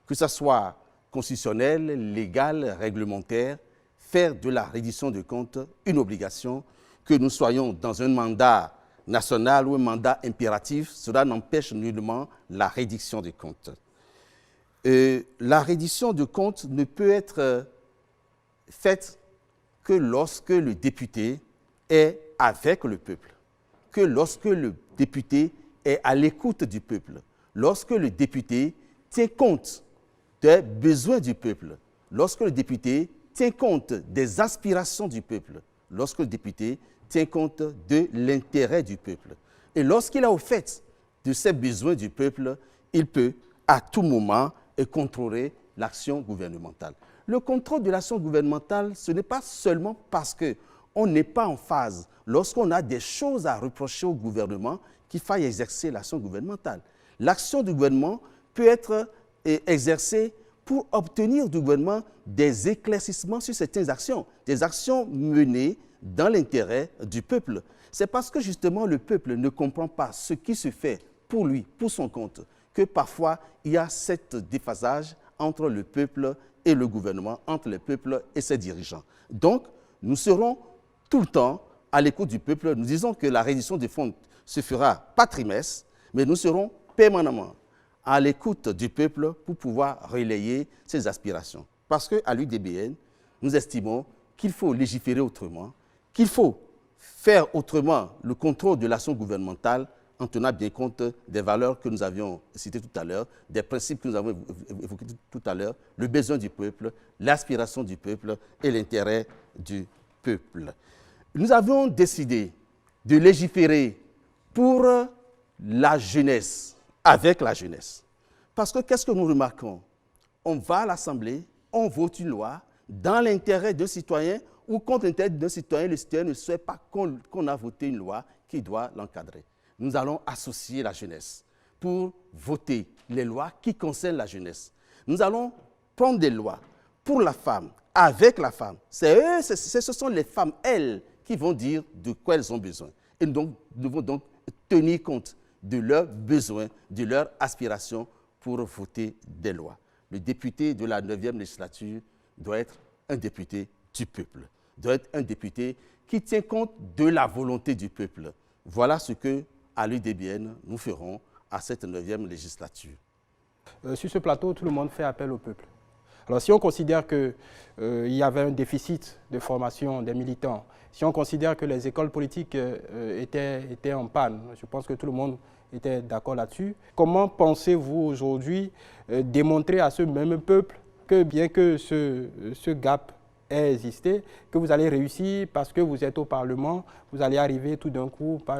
que ce soit constitutionnel, légal, réglementaire, faire de la reddition de compte une obligation, que nous soyons dans un mandat national ou un mandat impératif, cela n'empêche nullement la reddition des comptes. La reddition de compte ne peut être faite que lorsque le député est avec le peuple, que lorsque le député est à l'écoute du peuple, lorsque le député tient compte des besoins du peuple, lorsque le député tient compte des aspirations du peuple, lorsque le député tient compte de l'intérêt du peuple. Et lorsqu'il est au fait de ces besoins du peuple, il peut à tout moment contrôler l'action gouvernementale. Le contrôle de l'action gouvernementale, ce n'est pas seulement parce qu'on n'est pas en phase, lorsqu'on a des choses à reprocher au gouvernement, qu'il faille exercer l'action gouvernementale. L'action du gouvernement peut être exercée pour obtenir du gouvernement des éclaircissements sur certaines actions, des actions menées dans l'intérêt du peuple. C'est parce que justement le peuple ne comprend pas ce qui se fait pour lui, pour son compte, que parfois il y a cet déphasage entre le peuple et le gouvernement, entre le peuple et ses dirigeants. Donc, nous serons tout le temps à l'écoute du peuple. Nous disons que la reddition des fonds se fera pas trimestre, mais nous serons permanemment à l'écoute du peuple pour pouvoir relayer ses aspirations. Parce qu'à l'UDBN, nous estimons qu'il faut légiférer autrement, qu'il faut faire autrement le contrôle de l'action gouvernementale en tenant bien compte des valeurs que nous avions citées tout à l'heure, des principes que nous avons évoqués tout à l'heure, le besoin du peuple, l'aspiration du peuple et l'intérêt du peuple. Nous avons décidé de légiférer pour la jeunesse, avec la jeunesse. Parce que qu'est-ce que nous remarquons? On va à l'Assemblée, on vote une loi dans l'intérêt d'un citoyen ou contre l'intérêt d'un citoyen, le citoyen ne souhaite pas qu'on a voté une loi qui doit l'encadrer. Nous allons associer la jeunesse pour voter les lois qui concernent la jeunesse. Nous allons prendre des lois pour la femme, avec la femme. Ce sont les femmes, elles, qui vont dire de quoi elles ont besoin. Et donc, nous devons donc tenir compte de leurs besoins, de leurs aspirations pour voter des lois. Le député de la 9e législature doit être un député du peuple, doit être un député qui tient compte de la volonté du peuple. Voilà ce que, à l'UDBN, nous ferons à cette 9e législature. Sur ce plateau, tout le monde fait appel au peuple. Alors, si on considère qu'il y avait un déficit de formation des militants, si on considère que les écoles politiques étaient en panne, je pense que tout le monde était d'accord là-dessus. Comment pensez-vous aujourd'hui démontrer à ce même peuple que bien que ce gap ait existé, que vous allez réussir parce que vous êtes au Parlement, vous allez arriver tout d'un coup, par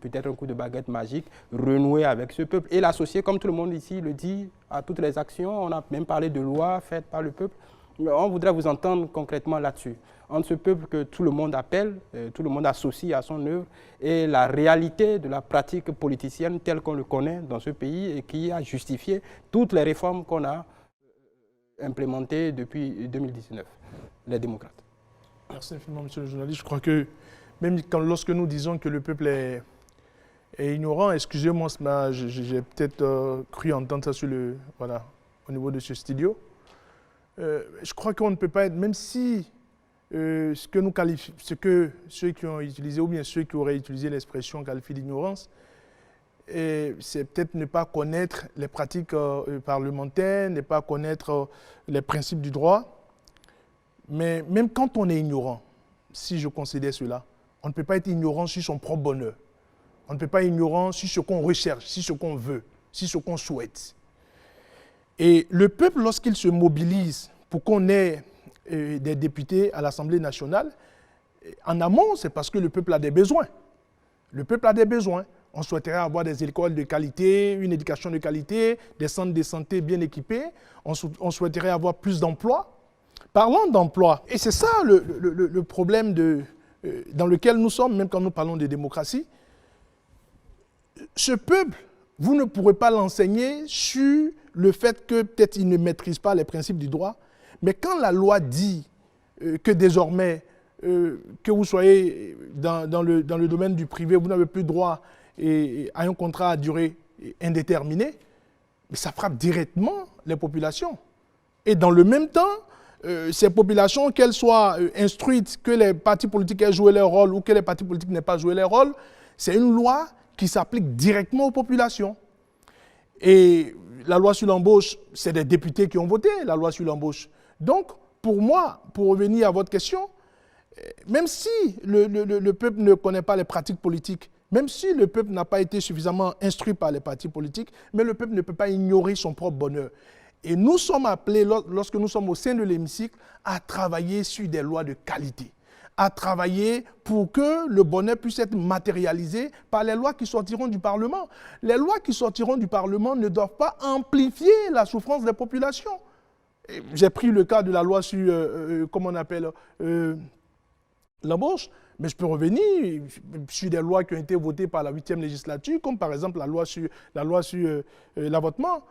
peut-être un coup de baguette magique, renouer avec ce peuple et l'associer, comme tout le monde ici le dit, à toutes les actions. On a même parlé de lois faites par le peuple. On voudrait vous entendre concrètement là-dessus. Entre ce peuple que tout le monde appelle, tout le monde associe à son œuvre, et la réalité de la pratique politicienne telle qu'on le connaît dans ce pays et qui a justifié toutes les réformes qu'on a implémentées depuis 2019, les démocrates. Merci infiniment, monsieur le journaliste. Je crois que même lorsque nous disons que le peuple est ignorant, excusez-moi, j'ai peut-être cru entendre ça au niveau de ce studio. Je crois qu'on ne peut pas être, même si ce que ceux qui ont utilisé, ou bien ceux qui auraient utilisé l'expression qualifient d'ignorance, c'est peut-être ne pas connaître les pratiques parlementaires, ne pas connaître les principes du droit. Mais même quand on est ignorant, si je considère cela, on ne peut pas être ignorant sur son propre bonheur. On ne peut pas être ignorant sur ce qu'on recherche, sur ce qu'on veut, sur ce qu'on souhaite. Et le peuple, lorsqu'il se mobilise pour qu'on ait des députés à l'Assemblée nationale, en amont, c'est parce que le peuple a des besoins. Le peuple a des besoins. On souhaiterait avoir des écoles de qualité, une éducation de qualité, des centres de santé bien équipés. On souhaiterait avoir plus d'emplois. Parlons d'emploi, et c'est ça le problème dans lequel nous sommes, même quand nous parlons de démocratie. Ce peuple, vous ne pourrez pas l'enseigner sur le fait que peut-être il ne maîtrise pas les principes du droit, mais quand la loi dit que désormais, que vous soyez dans le domaine du privé, vous n'avez plus droit à un contrat à durée indéterminée, mais ça frappe directement les populations. Et dans le même temps, ces populations, qu'elles soient instruites, que les partis politiques aient joué leur rôle ou que les partis politiques n'aient pas joué leur rôle, c'est une loi qui s'applique directement aux populations. Et la loi sur l'embauche, c'est des députés qui ont voté la loi sur l'embauche. Donc, pour moi, pour revenir à votre question, même si le peuple ne connaît pas les pratiques politiques, même si le peuple n'a pas été suffisamment instruit par les partis politiques, mais le peuple ne peut pas ignorer son propre bonheur. Et nous sommes appelés, lorsque nous sommes au sein de l'hémicycle, à travailler sur des lois de qualité, à travailler pour que le bonheur puisse être matérialisé par les lois qui sortiront du Parlement. Les lois qui sortiront du Parlement ne doivent pas amplifier la souffrance des populations. J'ai pris le cas de la loi sur, comment on appelle, l'embauche, mais je peux revenir sur des lois qui ont été votées par la 8e législature, comme par exemple la loi sur l'avortement.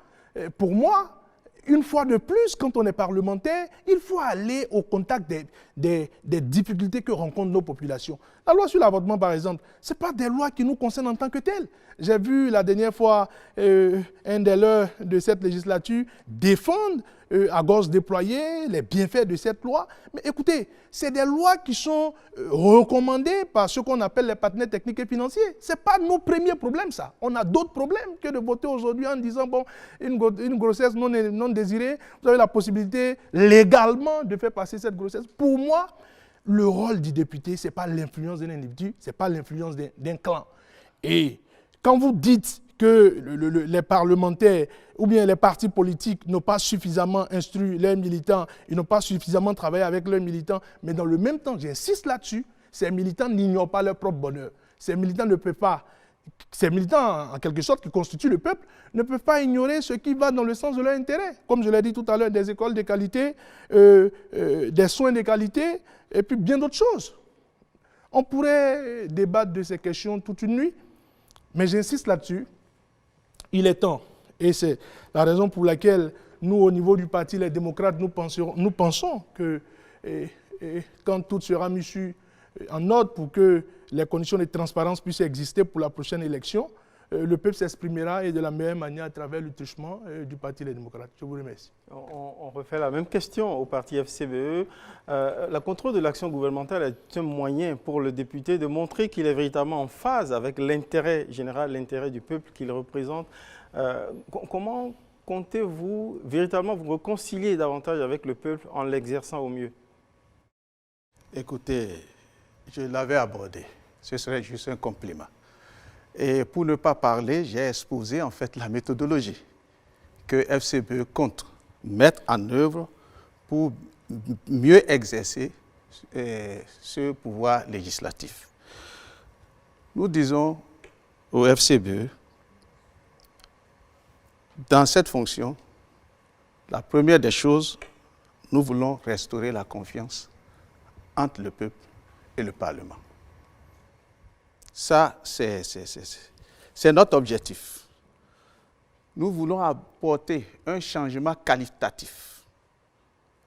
Pour moi, une fois de plus, quand on est parlementaire, il faut aller au contact des difficultés que rencontrent nos populations. La loi sur l'avortement, par exemple, ce n'est pas des lois qui nous concernent en tant que telles. J'ai vu la dernière fois un des leurs de cette législature défendre à gauche déployer les bienfaits de cette loi. Mais écoutez, c'est des lois qui sont recommandées par ce qu'on appelle les partenaires techniques et financiers. Ce n'est pas nos premiers problèmes, ça. On a d'autres problèmes que de voter aujourd'hui en disant, bon, une grossesse non désirée, vous avez la possibilité légalement de faire passer cette grossesse. Pour moi, le rôle du député, ce n'est pas l'influence d'un individu, ce n'est pas l'influence d'un clan. Et quand vous dites que les parlementaires ou bien les partis politiques n'ont pas suffisamment instruit leurs militants, ils n'ont pas suffisamment travaillé avec leurs militants, mais dans le même temps, j'insiste là-dessus, ces militants n'ignorent pas leur propre bonheur. Ces militants ne peuvent pas, ces militants en quelque sorte qui constituent le peuple, ne peuvent pas ignorer ce qui va dans le sens de leur intérêt. Comme je l'ai dit tout à l'heure, des écoles de qualité, des soins de qualité, et puis bien d'autres choses. On pourrait débattre de ces questions toute une nuit, mais j'insiste là-dessus. Il est temps, et c'est la raison pour laquelle nous, au niveau du parti Les Démocrates, nous pensons que quand tout sera mis en ordre pour que les conditions de transparence puissent exister pour la prochaine élection, le peuple s'exprimera et de la meilleure manière à travers le truchement du parti Les Démocrates. Je vous remercie. On refait la même question au parti FCBE. La contrôle de l'action gouvernementale est un moyen pour le député de montrer qu'il est véritablement en phase avec l'intérêt général, l'intérêt du peuple qu'il représente. Comment comptez-vous véritablement vous réconcilier davantage avec le peuple en l'exerçant au mieux? Écoutez, je l'avais abordé. Ce serait juste un compliment. Et pour ne pas parler, j'ai exposé en fait la méthodologie que FCBE compte mettre en œuvre pour mieux exercer ce pouvoir législatif. Nous disons au FCBE, dans cette fonction, la première des choses, nous voulons restaurer la confiance entre le peuple et le Parlement. Ça, c'est notre objectif. Nous voulons apporter un changement qualitatif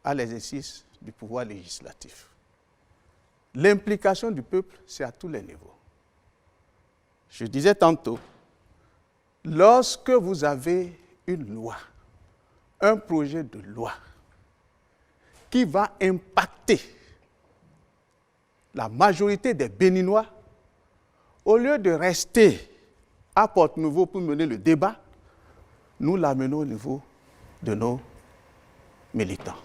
à l'exercice du pouvoir législatif. L'implication du peuple, c'est à tous les niveaux. Je disais tantôt, lorsque vous avez une loi, un projet de loi qui va impacter la majorité des Béninois, au lieu de rester à Porte-Nouveau pour mener le débat, nous l'amenons au niveau de nos militants.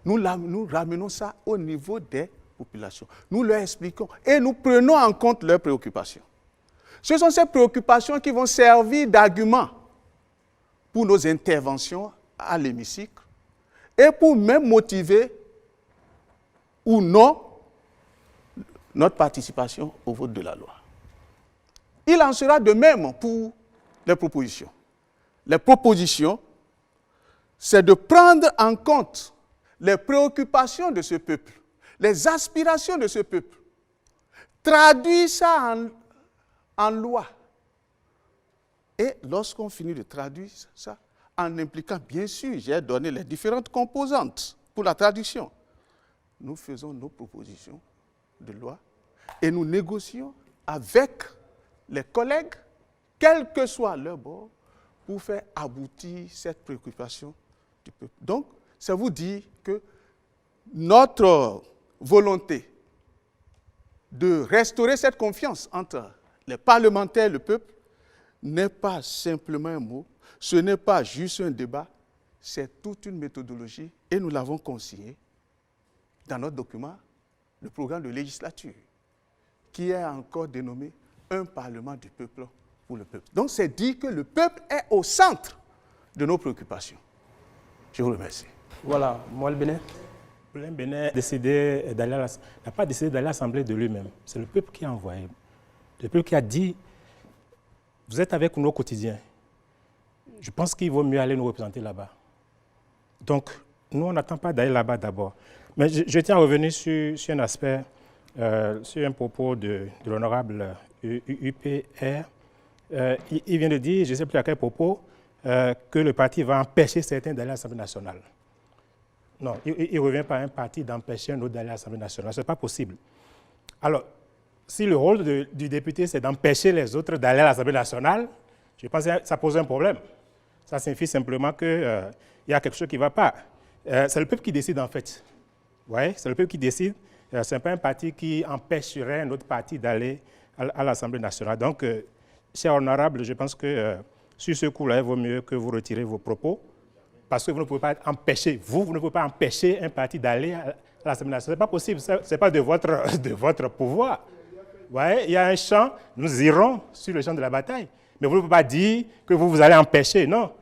Nous ramenons ça au niveau des populations. Nous leur expliquons et nous prenons en compte leurs préoccupations. Ce sont ces préoccupations qui vont servir d'argument pour nos interventions à l'hémicycle et pour même motiver ou non notre participation au vote de la loi. Il en sera de même pour les propositions. Les propositions, c'est de prendre en compte les préoccupations de ce peuple, les aspirations de ce peuple, traduire ça en loi. Et lorsqu'on finit de traduire ça, en impliquant, bien sûr, j'ai donné les différentes composantes pour la traduction, nous faisons nos propositions de loi et nous négocions avec les collègues, quel que soit leur bord, pour faire aboutir cette préoccupation du peuple. Donc, ça vous dit que notre volonté de restaurer cette confiance entre les parlementaires et le peuple n'est pas simplement un mot, ce n'est pas juste un débat, c'est toute une méthodologie et nous l'avons consigné dans notre document, le programme de législature, qui est encore dénommé un Parlement du peuple pour le peuple. Donc c'est dire que le peuple est au centre de nos préoccupations. Je vous remercie. Voilà, Moël Bénin. Moël Bénin n'a pas décidé d'aller à l'Assemblée de lui-même. C'est le peuple qui a envoyé. Le peuple qui a dit, vous êtes avec nous au quotidien. Je pense qu'il vaut mieux aller nous représenter là-bas. Donc, nous, on n'attend pas d'aller là-bas d'abord. Mais je tiens à revenir sur un aspect, sur un propos de l'honorable UPR. Il vient de dire, je ne sais plus à quel propos, que le parti va empêcher certains d'aller à l'Assemblée nationale. Non, il ne revient pas à un parti d'empêcher un autre d'aller à l'Assemblée nationale. Ce n'est pas possible. Alors, si le rôle du député, c'est d'empêcher les autres d'aller à l'Assemblée nationale, je pense que ça pose un problème. Ça signifie simplement qu'il y a quelque chose qui ne va pas. C'est le peuple qui décide, en fait. Ouais, c'est le peuple qui décide. Ce n'est pas un parti qui empêcherait un autre parti d'aller à l'Assemblée nationale. Donc, cher honorable, je pense que sur ce coup-là, il vaut mieux que vous retirez vos propos, parce que vous ne pouvez pas empêcher, vous ne pouvez pas empêcher un parti d'aller à l'Assemblée nationale. Ce n'est pas possible, ce n'est pas de votre pouvoir. Ouais, il y a un champ, nous irons sur le champ de la bataille, mais vous ne pouvez pas dire que vous allez empêcher, non.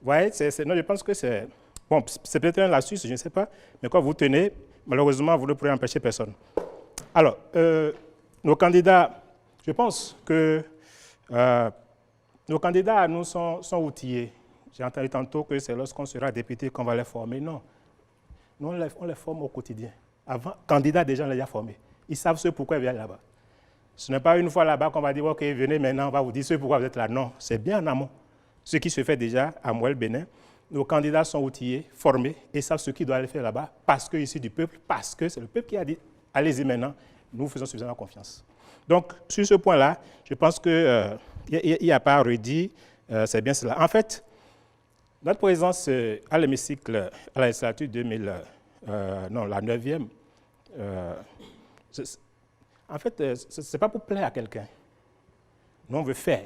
Ouais, non, je pense que c'est... Bon, c'est peut-être un lapsus, je ne sais pas, mais quand vous tenez, malheureusement, vous ne pourrez empêcher personne. Alors, nos candidats, je pense que nos candidats, nous, sont outillés. J'ai entendu tantôt que c'est lorsqu'on sera député qu'on va les former. Non. Nous, on les forme au quotidien. Avant, candidats, déjà, on les a formés. Ils savent ce pourquoi ils viennent là-bas. Ce n'est pas une fois là-bas qu'on va dire, OK, venez maintenant, on va vous dire ce pourquoi vous êtes là. Non, c'est bien en amont. Ce qui se fait déjà à Moël Bénin. Nos candidats sont outillés, formés, et savent ce qu'ils doivent faire là-bas, parce que ici du peuple, parce que c'est le peuple qui a dit, allez-y maintenant, nous faisons suffisamment confiance. Donc, sur ce point-là, je pense qu'il n'y a pas à redire, c'est bien cela. En fait, notre présence à l'hémicycle, à la législature 2000, non, la 9e, en fait, ce n'est pas pour plaire à quelqu'un. Nous, on veut faire,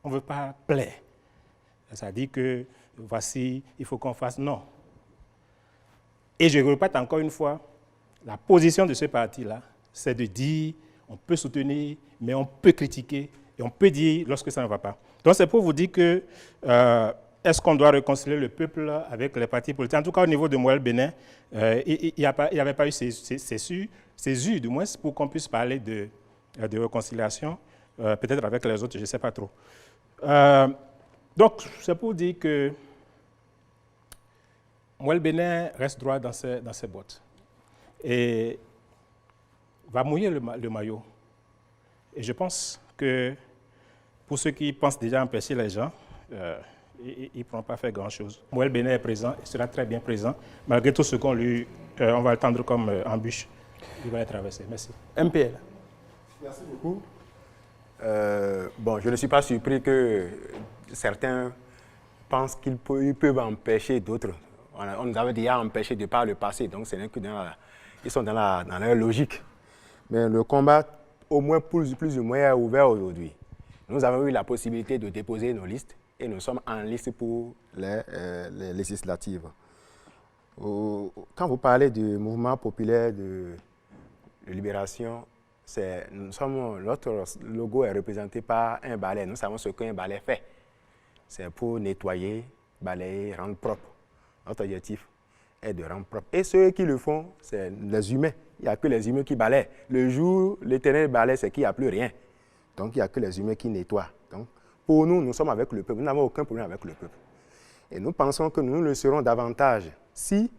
on ne veut pas plaire. Ça dit que, voici, il faut qu'on fasse, non. Et je répète encore une fois, la position de ce parti-là, c'est de dire, on peut soutenir, mais on peut critiquer, et on peut dire lorsque ça ne va pas. Donc c'est pour vous dire que, est-ce qu'on doit réconcilier le peuple avec les partis politiques? En tout cas, au niveau de Moël Bénin, il n'y avait pas eu césure, du moins, pour qu'on puisse parler de réconciliation, peut-être avec les autres, je ne sais pas trop. Donc, c'est pour dire que Moël Bénin reste droit dans ses bottes et va mouiller le maillot. Et je pense que pour ceux qui pensent déjà empêcher les gens, ils ne pourront pas faire grand-chose. Moël Bénin est présent, il sera très bien présent, malgré tout ce qu'on va attendre comme embûche. Il va y traverser. Merci. MPL. Merci beaucoup. Bon, je ne suis pas surpris que certains pensent qu'ils peuvent empêcher d'autres. On nous avait déjà empêché de par le passé, donc ce n'est que ils sont dans leur logique. Mais le combat, au moins plus ou moins, est ouvert aujourd'hui. nous avons eu la possibilité de déposer nos listes et nous sommes en liste pour les législatives. Quand vous parlez du mouvement populaire de libération, notre logo est représenté par un balai. Nous savons ce qu'un balai fait. C'est pour nettoyer, balayer, rendre propre. Notre objectif est de rendre propre. Et ceux qui le font, c'est les humains. Il n'y a que les humains qui balayent. Le jour, l'Éternel balaye, c'est qu'il n'y a plus rien. Donc, il n'y a que les humains qui nettoient. Donc, pour nous, nous sommes avec le peuple. Nous n'avons aucun problème avec le peuple. Et nous pensons que nous le serons davantage si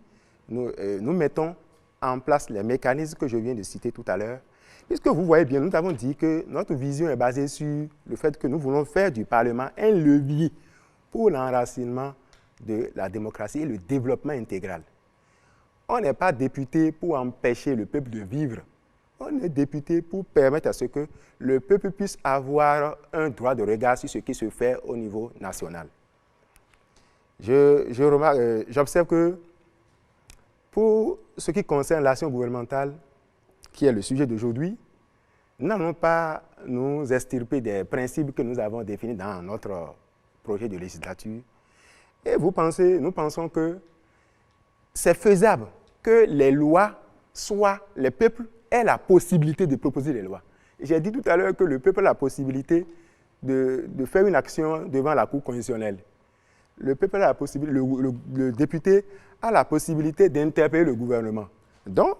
nous mettons en place les mécanismes que je viens de citer tout à l'heure. Puisque vous voyez bien, nous avons dit que notre vision est basée sur le fait que nous voulons faire du Parlement un levier pour l'enracinement de la démocratie et le développement intégral. On n'est pas député pour empêcher le peuple de vivre. On est député pour permettre à ce que le peuple puisse avoir un droit de regard sur ce qui se fait au niveau national. J'observe que pour ce qui concerne l'action gouvernementale, qui est le sujet d'aujourd'hui, nous n'allons pas nous extirper des principes que nous avons définis dans notre projet de législature. Et nous pensons que c'est faisable que les lois soient, les peuples aient la possibilité de proposer des lois. J'ai dit tout à l'heure que le peuple a la possibilité de faire une action devant la Cour constitutionnelle. Le peuple a la possibilité, le député a la possibilité d'interpeller le gouvernement. Donc,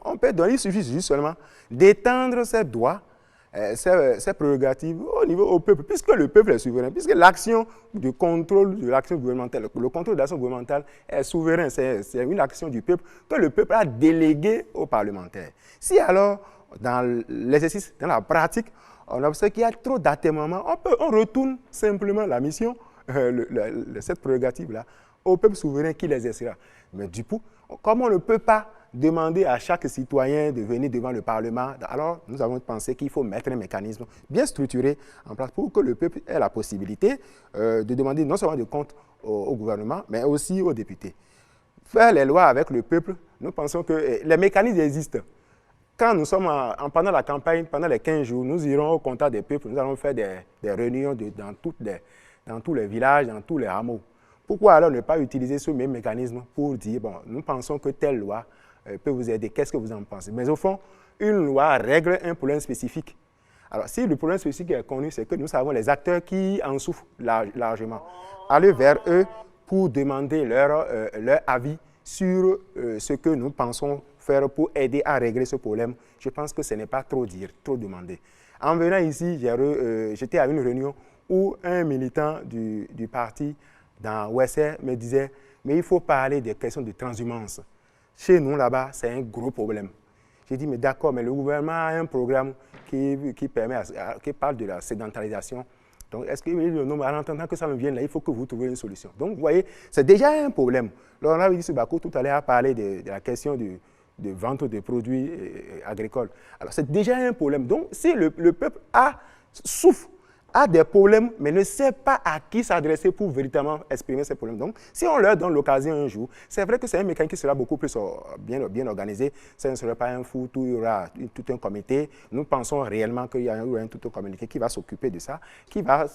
il suffit juste seulement d'étendre ses droits, ses prérogatives au peuple, puisque le peuple est souverain, puisque l'action de contrôle de l'action gouvernementale, le contrôle de l'action gouvernementale est souverain, c'est une action du peuple que le peuple a déléguée aux parlementaires. Si alors, dans l'exercice, dans la pratique, on observe qu'il y a trop d'atermoiements, on retourne simplement la mission, cette prérogative-là, au peuple souverain qui l'exercera. Mais du coup, comme on ne peut pas demander à chaque citoyen de venir devant le Parlement, alors nous avons pensé qu'il faut mettre un mécanisme bien structuré en place pour que le peuple ait la possibilité de demander non seulement des comptes au gouvernement, mais aussi aux députés. Faire les lois avec le peuple, nous pensons que les mécanismes existent. Quand nous sommes pendant la campagne, pendant les 15 jours, nous irons au contact des peuples, nous allons faire des réunions dans tous les villages, dans tous les hameaux. Pourquoi alors ne pas utiliser ce même mécanisme pour dire, bon, nous pensons que telle loi peut vous aider, qu'est-ce que vous en pensez? Mais au fond, une loi règle un problème spécifique. Alors, si le problème spécifique est connu, c'est que nous savons les acteurs qui en souffrent largement. Aller vers eux pour demander leur avis sur ce que nous pensons faire pour aider à régler ce problème, je pense que ce n'est pas trop dire, trop demander. En venant ici, j'étais à une réunion où un militant du parti dans Ouessé me disait « mais il faut parler des questions de transhumance ». Chez nous, là-bas, c'est un gros problème. J'ai dit « mais d'accord, mais le gouvernement a un programme qui parle de la sédentarisation. Donc, est-ce que en entendant que ça me vienne là, il faut que vous trouviez une solution. » Donc, vous voyez, c'est déjà un problème. Laurent Gbagbo tout à l'heure a parlé de la question de vente de produits agricoles. Alors, c'est déjà un problème. Donc, si le peuple souffre, a des problèmes, mais ne sait pas à qui s'adresser pour véritablement exprimer ces problèmes. Donc, si on leur donne l'occasion un jour, c'est vrai que c'est un mécanisme qui sera beaucoup plus bien organisé. Ça ne serait pas un fou, il y aura tout un comité. Nous pensons réellement qu'il y aura tout un comité qui va s'occuper de ça, qui va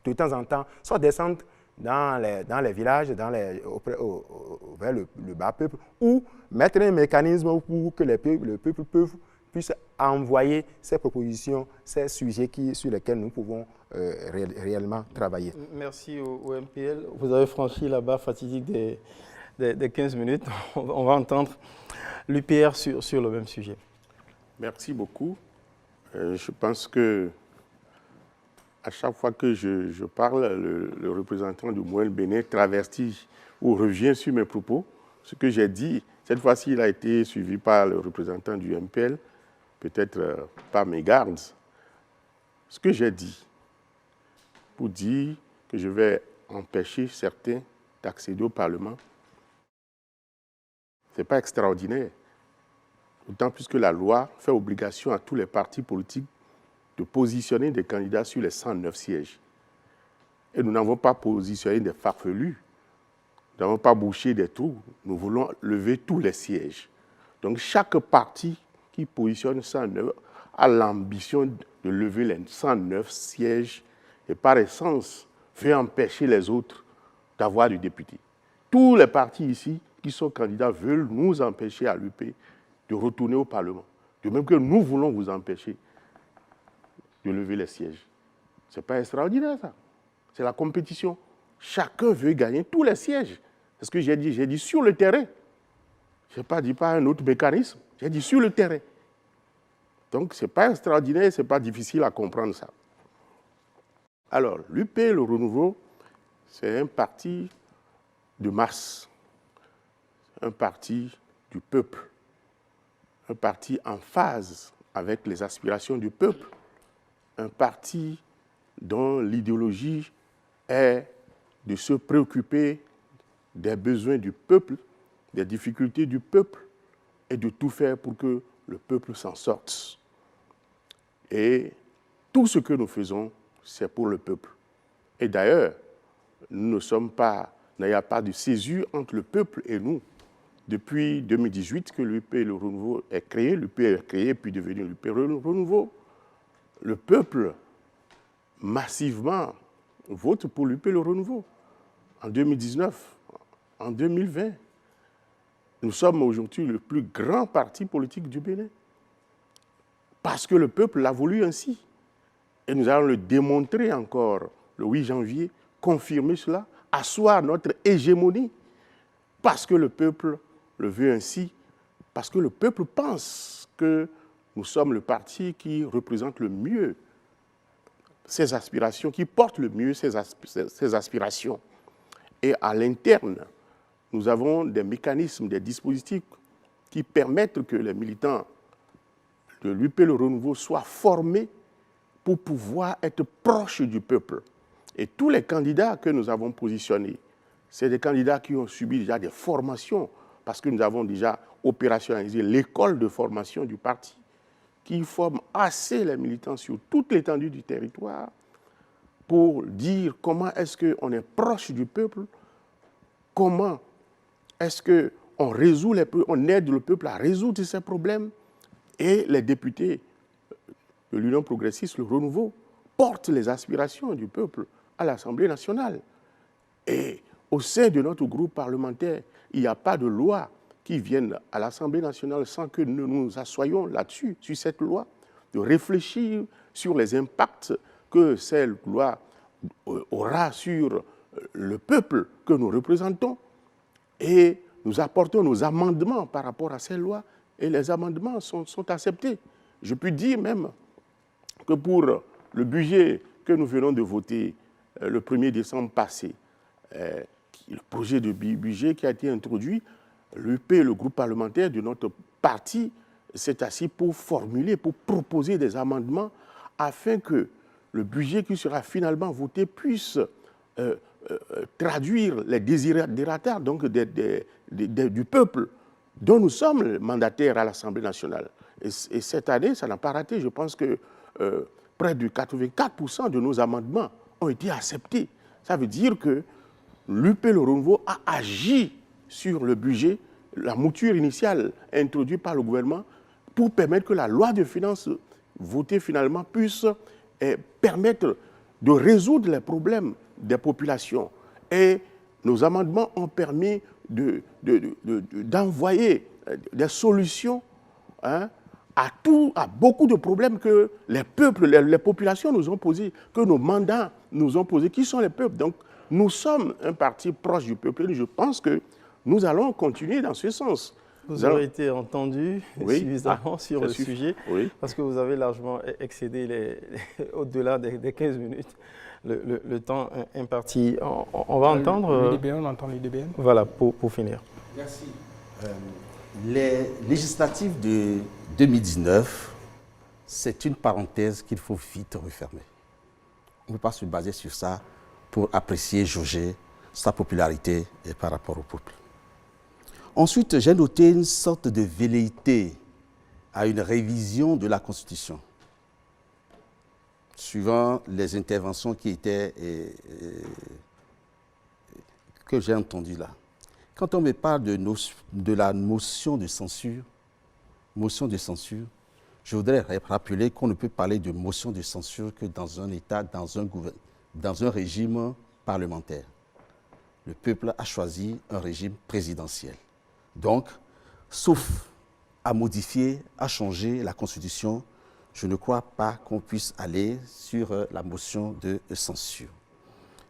de temps en temps soit descendre dans les villages, vers le bas peuple, ou mettre un mécanisme pour que le peuple puisse envoyer ces propositions, ces sujets sur lesquels nous pouvons réellement travailler. Merci au MPL. Vous avez franchi la barre fatidique des 15 minutes. On va entendre l'UPR sur le même sujet. Merci beaucoup. Je pense que à chaque fois que je parle, le représentant du Moël Bénin traverse ou revient sur mes propos. Ce que j'ai dit, cette fois-ci, il a été suivi par le représentant du MPL, peut-être par mégarde. Ce que j'ai dit, pour dire que je vais empêcher certains d'accéder au Parlement, ce n'est pas extraordinaire. D'autant plus que la loi fait obligation à tous les partis politiques de positionner des candidats sur les 109 sièges. Et nous n'avons pas positionné des farfelus, nous n'avons pas bouché des trous, nous voulons lever tous les sièges. Donc chaque parti qui positionne 109 a l'ambition de lever les 109 sièges et par essence, veut empêcher les autres d'avoir du député. Tous les partis ici qui sont candidats veulent nous empêcher à l'UP de retourner au Parlement. De même que nous voulons vous empêcher de lever les sièges. Ce n'est pas extraordinaire, ça. C'est la compétition. Chacun veut gagner tous les sièges. C'est ce que j'ai dit. J'ai dit sur le terrain. Je n'ai pas dit pas un autre mécanisme. J'ai dit sur le terrain. Donc, ce n'est pas extraordinaire, ce n'est pas difficile à comprendre ça. Alors, l'UP, le Renouveau, c'est un parti de masse, un parti du peuple, un parti en phase avec les aspirations du peuple, un parti dont l'idéologie est de se préoccuper des besoins du peuple, des difficultés du peuple et de tout faire pour que le peuple s'en sorte. Et tout ce que nous faisons, c'est pour le peuple. Et d'ailleurs, nous ne sommes pas, il n'y a pas de césure entre le peuple et nous. Depuis 2018 que l'UP Le Renouveau est créé, l'UP est créé puis devenu l'UP Le Renouveau, le peuple massivement vote pour l'UP Le Renouveau. En 2019, en 2020, nous sommes aujourd'hui le plus grand parti politique du Bénin. Parce que le peuple l'a voulu ainsi. Et nous allons le démontrer encore le 8 janvier, confirmer cela, asseoir notre hégémonie, parce que le peuple le veut ainsi, parce que le peuple pense que nous sommes le parti qui représente le mieux ses aspirations, qui porte le mieux ses aspirations. Et à l'interne, nous avons des mécanismes, des dispositifs qui permettent que les militants de l'UP Le Renouveau soient formés pour pouvoir être proches du peuple. Et tous les candidats que nous avons positionnés, c'est des candidats qui ont subi déjà des formations, parce que nous avons déjà opérationnalisé l'école de formation du parti, qui forme assez les militants sur toute l'étendue du territoire pour dire comment est-ce qu'on est proche du peuple, comment est-ce qu'on résout on aide le peuple à résoudre ses problèmes. Et les députés de l'Union progressiste, le Renouveau, portent les aspirations du peuple à l'Assemblée nationale. Et au sein de notre groupe parlementaire, il n'y a pas de loi qui vienne à l'Assemblée nationale sans que nous nous assoyions là-dessus, sur cette loi, de réfléchir sur les impacts que cette loi aura sur le peuple que nous représentons. Et nous apportons nos amendements par rapport à ces lois, et les amendements sont acceptés. Je peux dire même que pour le budget que nous venons de voter le 1er décembre passé, le projet de budget qui a été introduit, l'UP, le groupe parlementaire de notre parti, s'est assis pour formuler, pour proposer des amendements afin que le budget qui sera finalement voté puisse traduire les désirata donc du peuple dont nous sommes mandataires à l'Assemblée nationale. Et cette année, ça n'a pas raté. Je pense que près de 84% de nos amendements ont été acceptés. Ça veut dire que l'UP Le Renouveau a agi sur le budget, la mouture initiale introduite par le gouvernement, pour permettre que la loi de finances votée finalement puisse permettre de résoudre les problèmes des populations. Et nos amendements ont permis d'envoyer des solutions à beaucoup de problèmes que les peuples, les populations nous ont posés, que nos mandats nous ont posés. Qui sont les peuples? Donc, nous sommes un parti proche du peuple et je pense que nous allons continuer dans ce sens. Vous avez été entendu suffisamment sur le sujet, parce que vous avez largement excédé au-delà des 15 minutes le temps imparti. On va entendre... L'IDBN, on entend l'IDBN. Voilà, pour finir. Merci. Les législatives de 2019, c'est une parenthèse qu'il faut vite refermer. On ne peut pas se baser sur ça pour apprécier, jauger sa popularité et par rapport au peuple. Ensuite, j'ai noté une sorte de velléité à une révision de la Constitution, suivant les interventions qui étaient que j'ai entendues là. Quand on me parle de la motion de censure, je voudrais rappeler qu'on ne peut parler de motion de censure que dans un État, dans un dans un régime parlementaire. Le peuple a choisi un régime présidentiel. Donc, sauf à modifier, à changer la Constitution, je ne crois pas qu'on puisse aller sur la motion de censure.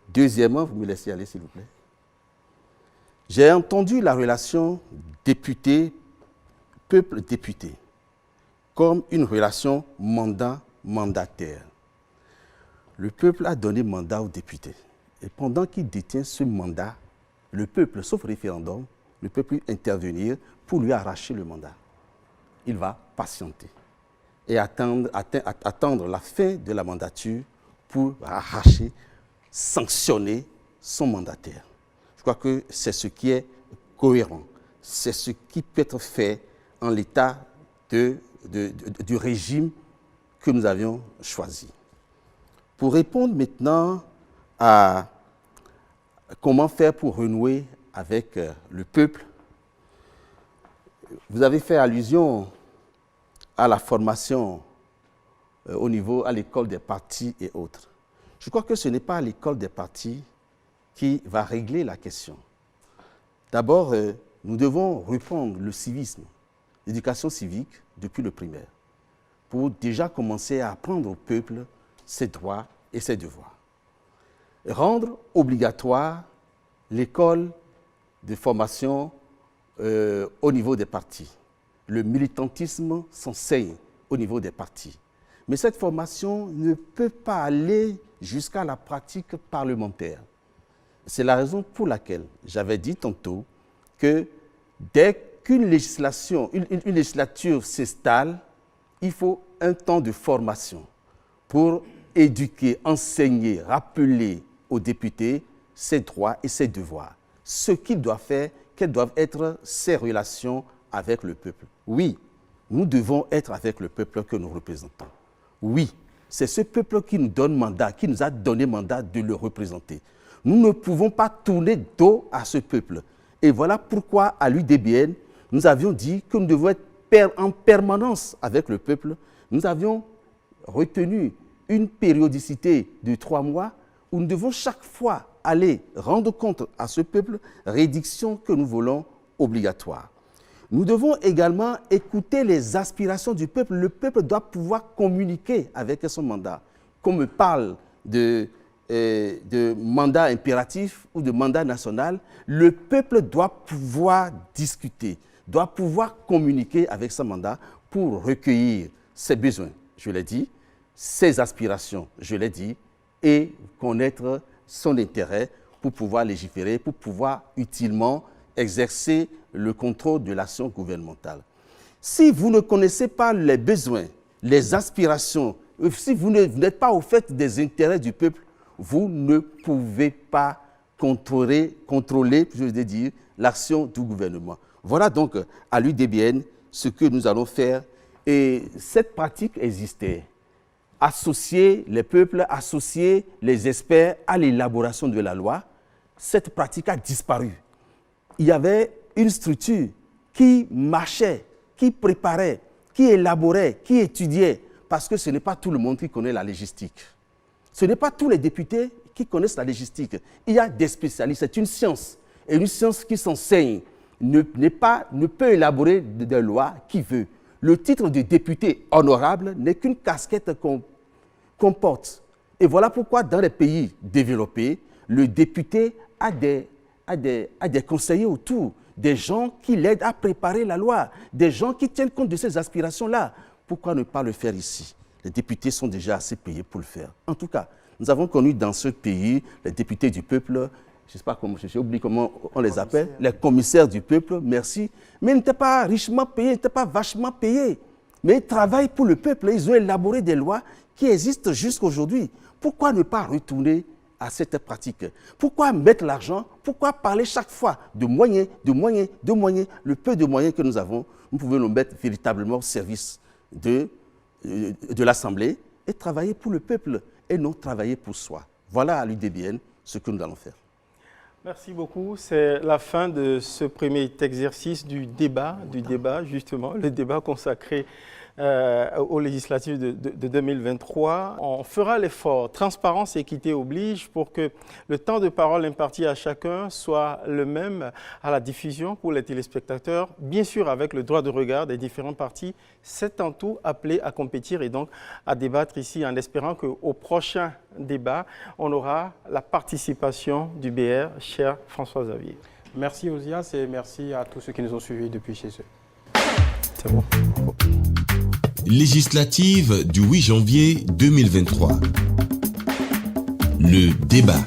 Deuxièmement, vous me laissez aller s'il vous plaît. J'ai entendu la relation député, peuple-député comme une relation mandat-mandataire. Le peuple a donné mandat aux députés. Et pendant qu'il détient ce mandat, le peuple, sauf référendum, ne peut plus intervenir pour lui arracher le mandat. Il va patienter et attendre la fin de la mandature pour arracher, sanctionner son mandataire. Je crois que c'est ce qui est cohérent. C'est ce qui peut être fait en l'état du régime que nous avions choisi. Pour répondre maintenant à comment faire pour renouer avec le peuple, vous avez fait allusion à la formation au niveau, à l'école des partis et autres. Je crois que ce n'est pas l'école des partis qui va régler la question. D'abord, nous devons reprendre le civisme, l'éducation civique depuis le primaire, pour déjà commencer à apprendre au peuple ses droits et ses devoirs. Rendre obligatoire l'école de formation au niveau des partis. Le militantisme s'enseigne au niveau des partis. Mais cette formation ne peut pas aller jusqu'à la pratique parlementaire. C'est la raison pour laquelle j'avais dit tantôt que dès qu'une législature s'installe, il faut un temps de formation pour éduquer, enseigner, rappeler aux députés ses droits et ses devoirs, ce qu'ils doivent faire, quelles doivent être ses relations avec le peuple. Oui, nous devons être avec le peuple que nous représentons. Oui, c'est ce peuple qui nous donne mandat, qui nous a donné mandat de le représenter. Nous ne pouvons pas tourner dos à ce peuple. Et voilà pourquoi, à l'UDBN, nous avions dit que nous devons être en permanence avec le peuple. Nous avions retenu une périodicité de 3 mois où nous devons chaque fois aller rendre compte à ce peuple, réduction que nous voulons obligatoire. Nous devons également écouter les aspirations du peuple. Le peuple doit pouvoir communiquer avec son mandat. Qu'on me parle de mandat impératif ou de mandat national, le peuple doit pouvoir discuter, doit pouvoir communiquer avec son mandat pour recueillir ses besoins, je l'ai dit, ses aspirations, je l'ai dit, et connaître son intérêt pour pouvoir légiférer, pour pouvoir utilement exercer le contrôle de l'action gouvernementale. Si vous ne connaissez pas les besoins, les aspirations, si vous n'êtes pas au fait des intérêts du peuple, vous ne pouvez pas contrôler, je veux dire, l'action du gouvernement. Voilà donc à l'UDBN ce que nous allons faire. Et cette pratique existait. Associer les peuples, associer les experts à l'élaboration de la loi, cette pratique a disparu. Il y avait une structure qui marchait, qui préparait, qui élaborait, qui étudiait, parce que ce n'est pas tout le monde qui connaît la légistique. Ce n'est pas tous les députés qui connaissent la légistique. Il y a des spécialistes, c'est une science. Et une science qui s'enseigne ne peut élaborer des lois qui veut. Le titre de député honorable n'est qu'une casquette qu'on porte. Et voilà pourquoi dans les pays développés, le député a des conseillers autour, des gens qui l'aident à préparer la loi, des gens qui tiennent compte de ces aspirations-là. Pourquoi ne pas le faire ici? Les députés sont déjà assez payés pour le faire. En tout cas, nous avons connu dans ce pays les députés du peuple, je ne sais pas comment, j'ai oublié comment on les appelle, les commissaires du peuple, merci, mais ils n'étaient pas richement payés, ils n'étaient pas vachement payés. Mais ils travaillent pour le peuple, ils ont élaboré des lois qui existent jusqu'à aujourd'hui. Pourquoi ne pas retourner à cette pratique? Pourquoi mettre l'argent? Pourquoi parler chaque fois de moyens, de moyens, de moyens? Le peu de moyens que nous avons, nous pouvons nous mettre véritablement au service de l'Assemblée et travailler pour le peuple et non travailler pour soi. Voilà à l'UDBN ce que nous allons faire. Merci beaucoup. C'est la fin de ce premier exercice du débat justement, le débat consacré aux législatives de 2023. On fera l'effort. Transparence et équité oblige pour que le temps de parole imparti à chacun soit le même à la diffusion pour les téléspectateurs, bien sûr avec le droit de regard des différents partis. C'est en tout appelé à compétir et donc à débattre ici en espérant qu'au prochain débat, on aura la participation du BR, cher François Xavier. Merci Ozias et merci à tous ceux qui nous ont suivis depuis chez eux. C'est bon. Législative du 8 janvier 2023. Le débat.